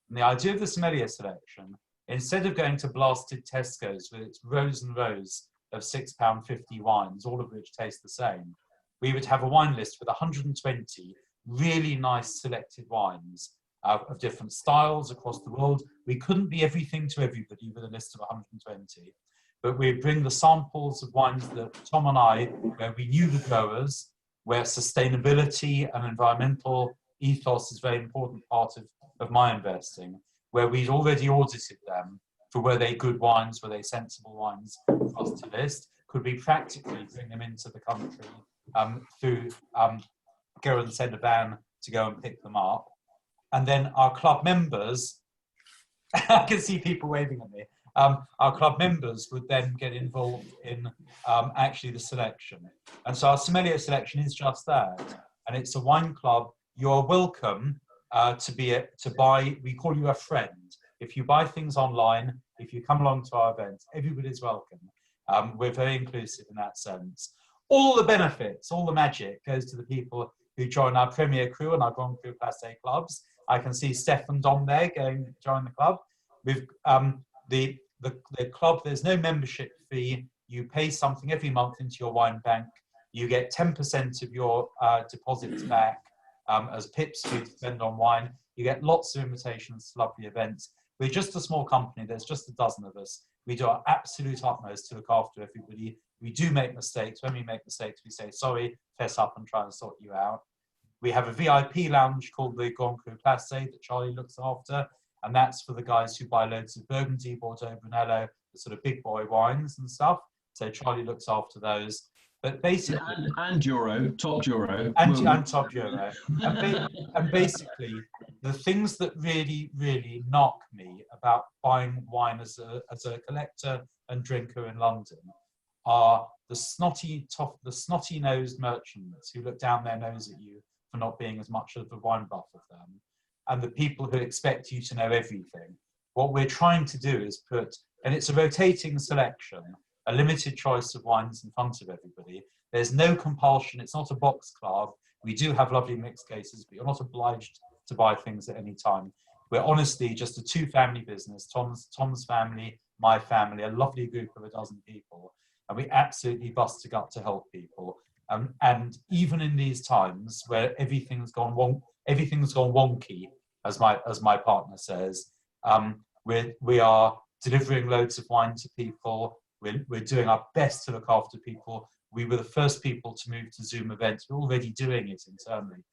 Speaker 7: And the idea of the sommelier selection, instead of going to blasted Tesco's with its rows and rows of £6.50 wines, all of which taste the same, we would have a wine list with 120 really nice selected wines of different styles across the world. We couldn't be everything to everybody with a list of 120, but we'd bring the samples of wines that Tom and I, where we knew the growers, where sustainability and environmental ethos is a very important part of my investing, where we'd already audited them for were they good wines, were they sensible wines for us to list, could we practically bring them into the country through go and send a van to go and pick them up. And then our club members, I can see people waving at me, our club members would then get involved in actually the selection. And so our sommelier selection is just that. And it's a wine club. You're welcome to buy, we call you a friend. If you buy things online, if you come along to our events, everybody's welcome. We're very inclusive in that sense. All the benefits, all the magic goes to the people who join our Premier Crew and our Grand Cru Placé clubs. I can see Steph and Dom there going to join the club. We've the club, there's no membership fee. You pay something every month into your wine bank. You get 10% of your deposits back as pips for you to spend on wine. You get lots of invitations to lovely events. We're just a small company. There's just a dozen of us. We do our absolute utmost to look after everybody. We do make mistakes. When we make mistakes, we say, sorry, fess up and try and sort you out. We have a VIP lounge called the Grand Cru Placé that Charlie looks after. And that's for the guys who buy loads of Burgundy, Bordeaux, Brunello, the sort of big boy wines and stuff. So Charlie looks after those. But basically,
Speaker 2: and Euro, top Euro,
Speaker 7: and top Euro, and basically, the things that really knock me about buying wine as a collector and drinker in London are the snotty-nosed merchants who look down their nose at you for not being as much of a wine buff as them, and the people who expect you to know everything. What we're trying to do is put, and it's a rotating selection, a limited choice of wines in front of everybody. There's no compulsion. It's not a box club. We do have lovely mixed cases, but you're not obliged to buy things at any time. We're honestly just a two-family business, Tom's family, my family, a lovely group of a dozen people, and we absolutely bust a gut to help people. And even in these times where everything's gone wonky, as my partner says, we are delivering loads of wine to people. We're doing our best to look after people. We were the first people to move to Zoom events. We're already doing it internally.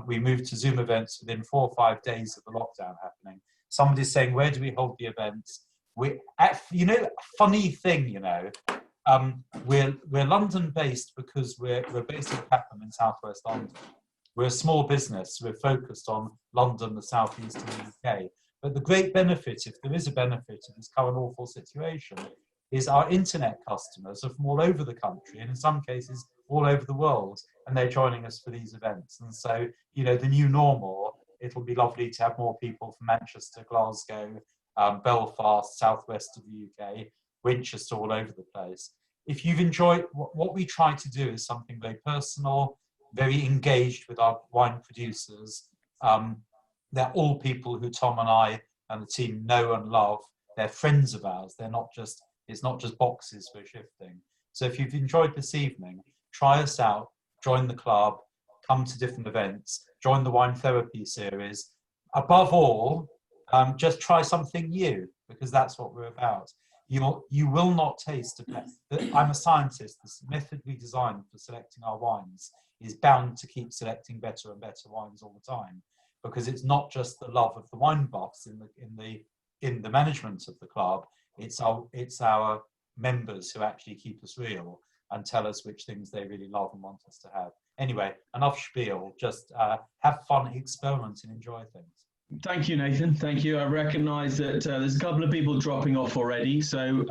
Speaker 7: We moved to Zoom events within 4 or 5 days of the lockdown happening. Somebody's saying, where do we hold the events? Funny thing, we're London-based because we're based in Clapham in southwest London. We're a small business. We're focused on London, the southeast of the UK. But the great benefit, if there is a benefit of this current awful situation, is our internet customers are from all over the country and in some cases all over the world, and they're joining us for these events. And so, the new normal, it'll be lovely to have more people from Manchester, Glasgow, Belfast, southwest of the UK, Winchester, all over the place. If you've enjoyed, what we try to do is something very personal, very engaged with our wine producers. They're all people who Tom and I and the team know and love. They're friends of ours. It's not just boxes we're shifting. So if you've enjoyed this evening, try us out, join the club, come to different events, join the wine therapy series. Above all, just try something new, because that's what we're about. You will not taste I'm a scientist. The method we designed for selecting our wines is bound to keep selecting better and better wines all the time, because it's not just the love of the wine buffs in the management of the club. It's our members who actually keep us real and tell us which things they really love and want us to have. Anyway, enough spiel. Just have fun, experiment, and enjoy things.
Speaker 2: Thank you, Nathan. Thank you. I recognise that there's a couple of people dropping off already. So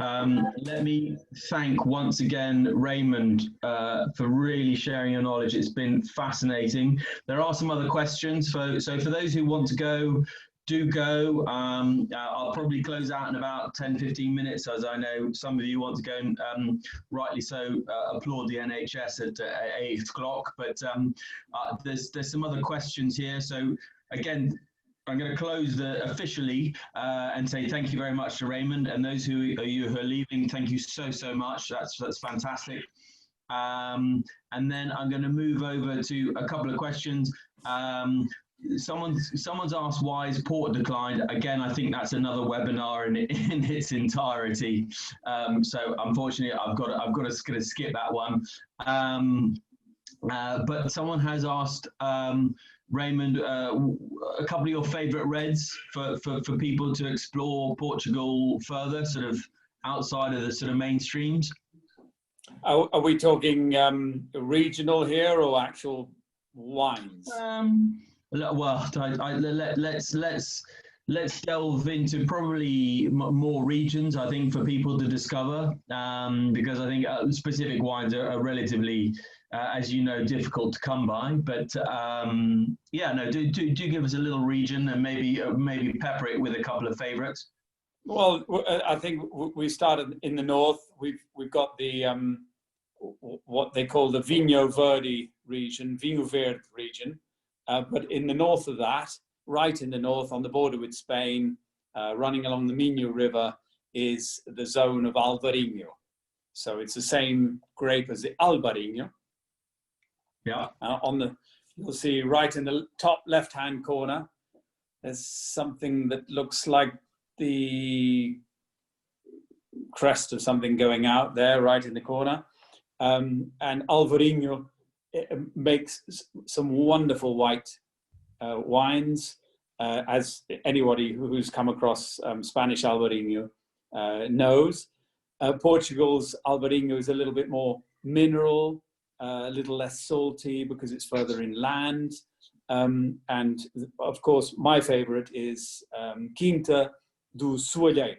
Speaker 2: let me thank once again Raymond for really sharing your knowledge. It's been fascinating. There are some other questions. So for those who want to go, do go. I'll probably close out in about 10-15 minutes, as I know some of you want to go and rightly so applaud the NHS at 8 o'clock. But there's some other questions here. So again, I'm going to close officially and say thank you very much to Raymond, and those who are leaving, thank you so much. That's fantastic. And then I'm going to move over to a couple of questions. Someone's asked why is port declined. Again, I think that's another webinar in its entirety. So unfortunately, I've got to skip that one. But someone has asked Raymond a couple of your favourite reds for people to explore Portugal further, sort of outside of the sort of mainstreams.
Speaker 1: Are we talking regional here or actual wines?
Speaker 2: Well, let's delve into probably more regions, I think, for people to discover, because I think specific wines are relatively as you know, difficult to come by. But yeah, no, do give us a little region and maybe pepper it with a couple of favourites.
Speaker 1: Well, I think we started in the north. We've got the what they call the Vinho Verde region, Vinho Verde region. But in the north of that, right in the north, on the border with Spain, running along the Minho River, is the zone of Alvarinho. So it's the same grape as the Alvarinho.
Speaker 2: Yeah.
Speaker 1: You'll see right in the top left-hand corner, there's something that looks like the crest of something going out there, right in the corner. And Alvarinho makes some wonderful white wines, as anybody who's come across Spanish Alvarinho knows. Portugal's Alvarinho is a little bit more mineral, a little less salty because it's further inland. And of course, my favorite is Quinta do Sommelier.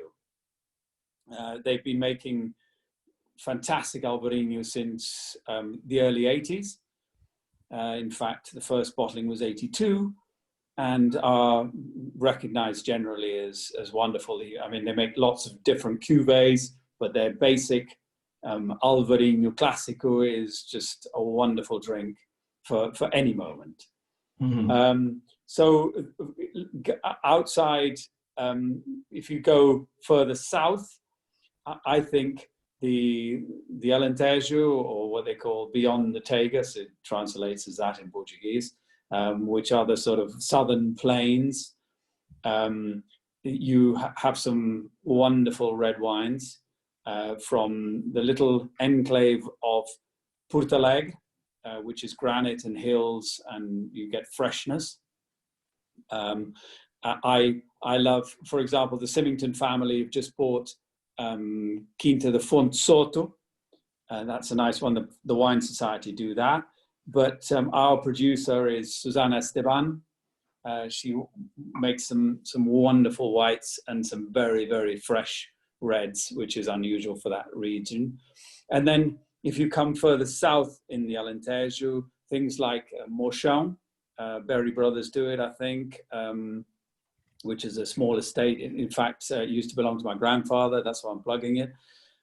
Speaker 1: They've been making fantastic Alvarinho since the early 80s. In fact, the first bottling was 82 and are recognized generally as wonderful. I mean, they make lots of different cuvées, but their basic Alvarinho Clásico is just a wonderful drink for any moment. Mm-hmm. So outside, if you go further south, I think the Alentejo, or what they call beyond the Tagus, it translates as that in Portuguese, which are the sort of southern plains. You have some wonderful red wines from the little enclave of Porto Alegre, which is granite and hills, and you get freshness. I love, for example, the Symington family have just bought Quinta de Fonte Soto. That's a nice one. The Wine Society do that. But our producer is Susana Esteban. She makes some wonderful whites and some very, very fresh reds, which is unusual for that region. And then if you come further south in the Alentejo, things like Morchão, Berry Brothers do it, I think, which is a small estate. In fact, it used to belong to my grandfather. That's why I'm plugging it.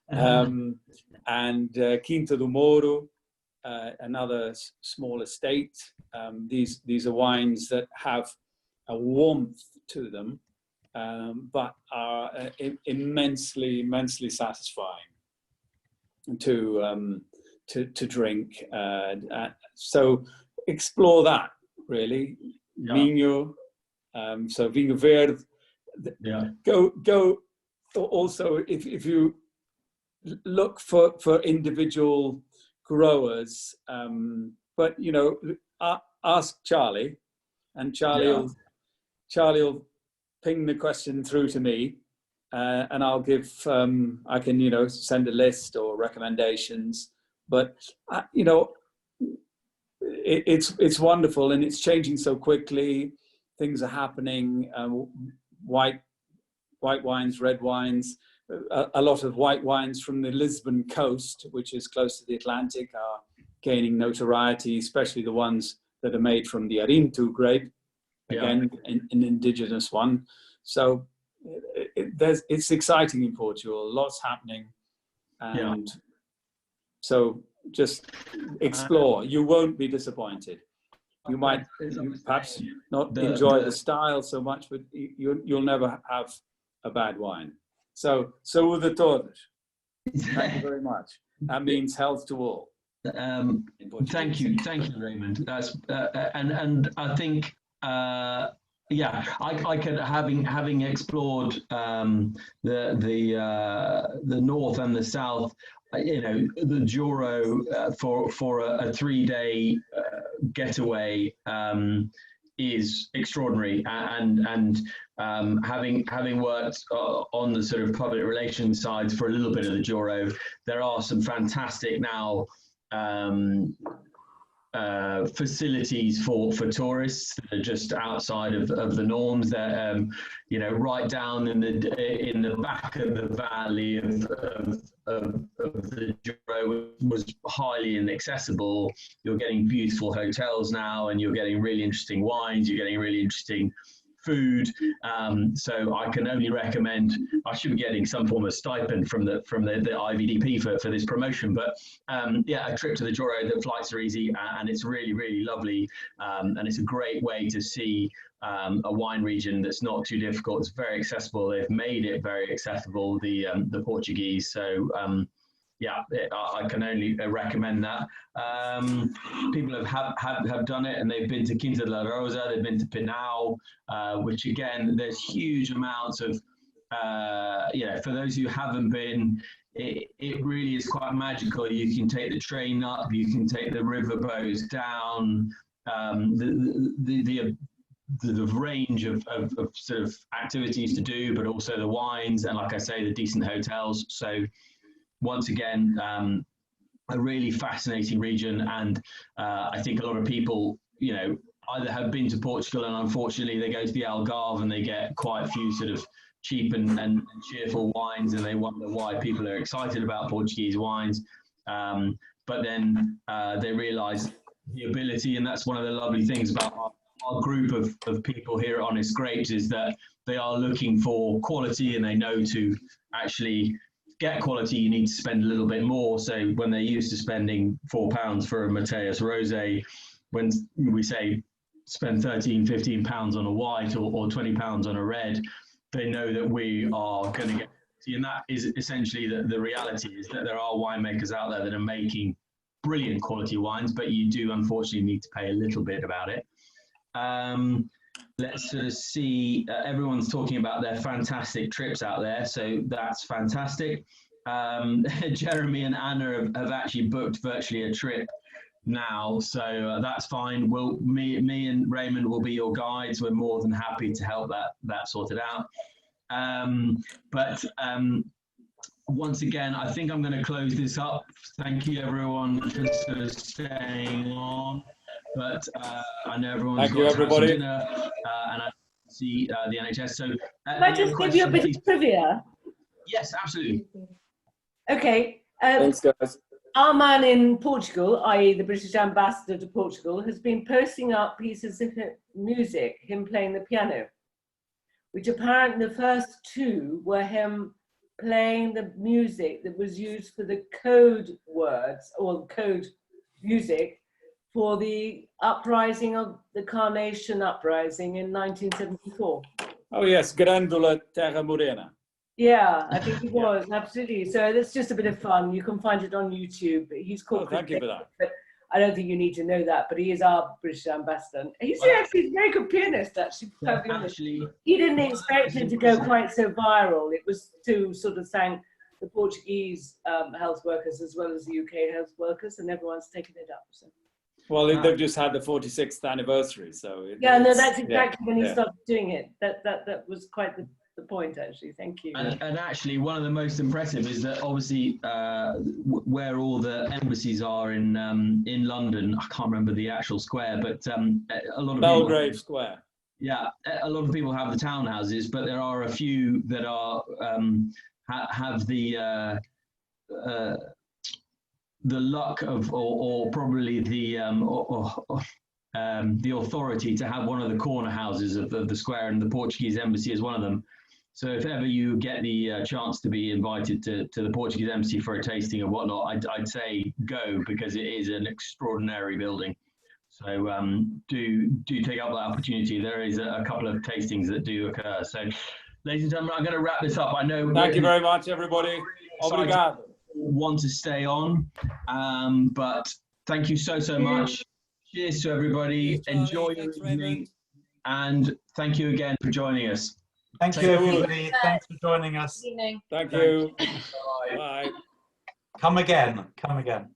Speaker 1: And Quinta do Moro, another small estate. These are wines that have a warmth to them, but are immensely satisfying to drink. So explore that, really. Yeah. Vinho, so Vinho Verde. Yeah. Go. Also, if you look for individual growers, but you know, ask Charlie, and Charlie will ping the question through to me, and I'll give. I can send a list or recommendations, but it's wonderful, and it's changing so quickly. Things are happening. White wines, red wines. A lot of white wines from the Lisbon coast, which is close to the Atlantic, are gaining notoriety, especially the ones that are made from the Arinto grape, again, an indigenous one. So it's exciting in Portugal, lots happening. And so just explore. You won't be disappointed. You might perhaps not enjoy the style so much, but you'll never have a bad wine. So the todos. Thank you very much. That means health to all.
Speaker 2: Thank you, Raymond. That's and I think I can, having explored the north and the south. The Douro for a 3-day getaway is extraordinary, and having worked on the sort of public relations sides for a little bit of the Douro, there are some fantastic now facilities for tourists that are just outside of the norms. That right down in the back of the valley of the Douro was highly inaccessible. You're getting beautiful hotels now, and you're getting really interesting wines. You're getting really interesting food. So I can only recommend. I should be getting some form of stipend from the IVDP for this promotion, but a trip to the Douro. The flights are easy, and it's really, really lovely, and it's a great way to see a wine region that's not too difficult. It's very accessible. They've made it very accessible, the Portuguese. So I can only recommend that. People have done it, and they've been to Quinta de la Rosa, they've been to Pinau, which again, there's huge amounts of, for those who haven't been, it really is quite magical. You can take the train up, you can take the river boats down, the range of sort of activities to do, but also the wines, and like I say, the decent hotels. So once again, a really fascinating region, and I think a lot of people, either have been to Portugal and unfortunately they go to the Algarve and they get quite a few sort of cheap and cheerful wines, and they wonder why people are excited about Portuguese wines. But then they realise the ability, and that's one of the lovely things about our group of people here at Honest Grapes, is that they are looking for quality, and they know to actually get quality, you need to spend a little bit more. So when they're used to spending £4 for a Mateus Rosé, when we say spend £13-15 on a white or £20 on a red, they know that we are going to get quality. And that is essentially the reality, is that there are winemakers out there that are making brilliant quality wines, but you do unfortunately need to pay a little bit about it. Let's sort of see, everyone's talking about their fantastic trips out there, so that's fantastic. Jeremy and Anna have actually booked virtually a trip now, so that's fine. Me and Raymond will be your guides. We're more than happy to help that sorted out. Once again, I think I'm going to close this up. Thank you everyone for sort of staying on. But I know everyone's got to have some dinner, and I see the NHS. So,
Speaker 8: can I just give you a bit of trivia?
Speaker 2: Yes, absolutely.
Speaker 8: Okay.
Speaker 9: Thanks, guys.
Speaker 8: Our man in Portugal, i.e. the British ambassador to Portugal, has been posting up pieces of music, him playing the piano, which apparently the first two were him playing the music that was used for the code words or code music for the uprising of the Carnation Uprising in 1974.
Speaker 1: Oh yes, Grândola Terra Morena.
Speaker 8: Yeah, I think it was, absolutely. So that's just a bit of fun. You can find it on YouTube. He's called.
Speaker 1: Oh, thank you for that.
Speaker 8: But I don't think you need to know that, but he is our British ambassador. He's actually a very good pianist, actually.
Speaker 2: Yeah, actually,
Speaker 8: he didn't expect it to go quite so viral. It was to sort of thank the Portuguese health workers as well as the UK health workers, and everyone's taken it up. So.
Speaker 1: Well, they've just had the 46th anniversary, so.
Speaker 8: That's exactly when he started doing it. That was quite the point, actually. Thank you.
Speaker 2: And actually, one of the most impressive is that obviously where all the embassies are in London, I can't remember the actual square, but a lot of
Speaker 1: Belgrave Square.
Speaker 2: Yeah, a lot of people have the townhouses, but there are a few that are have the luck of, or probably the authority to have one of the corner houses of the square, and the Portuguese embassy is one of them. So if ever you get the chance to be invited to the Portuguese embassy for a tasting and whatnot, I'd say go, because it is an extraordinary building. So do take up that opportunity. There is a couple of tastings that do occur. So, ladies and gentlemen, I'm going to wrap this up. I know.
Speaker 1: Thank you very much, everybody. Obrigado.
Speaker 2: Want to stay on, but thank you so much. Cheers to everybody. Enjoy your evening, and thank you again for joining us.
Speaker 7: Thank you, everybody. Thanks for joining us.
Speaker 1: Thank you.
Speaker 2: Bye.
Speaker 1: Bye.
Speaker 7: Come again. Come again.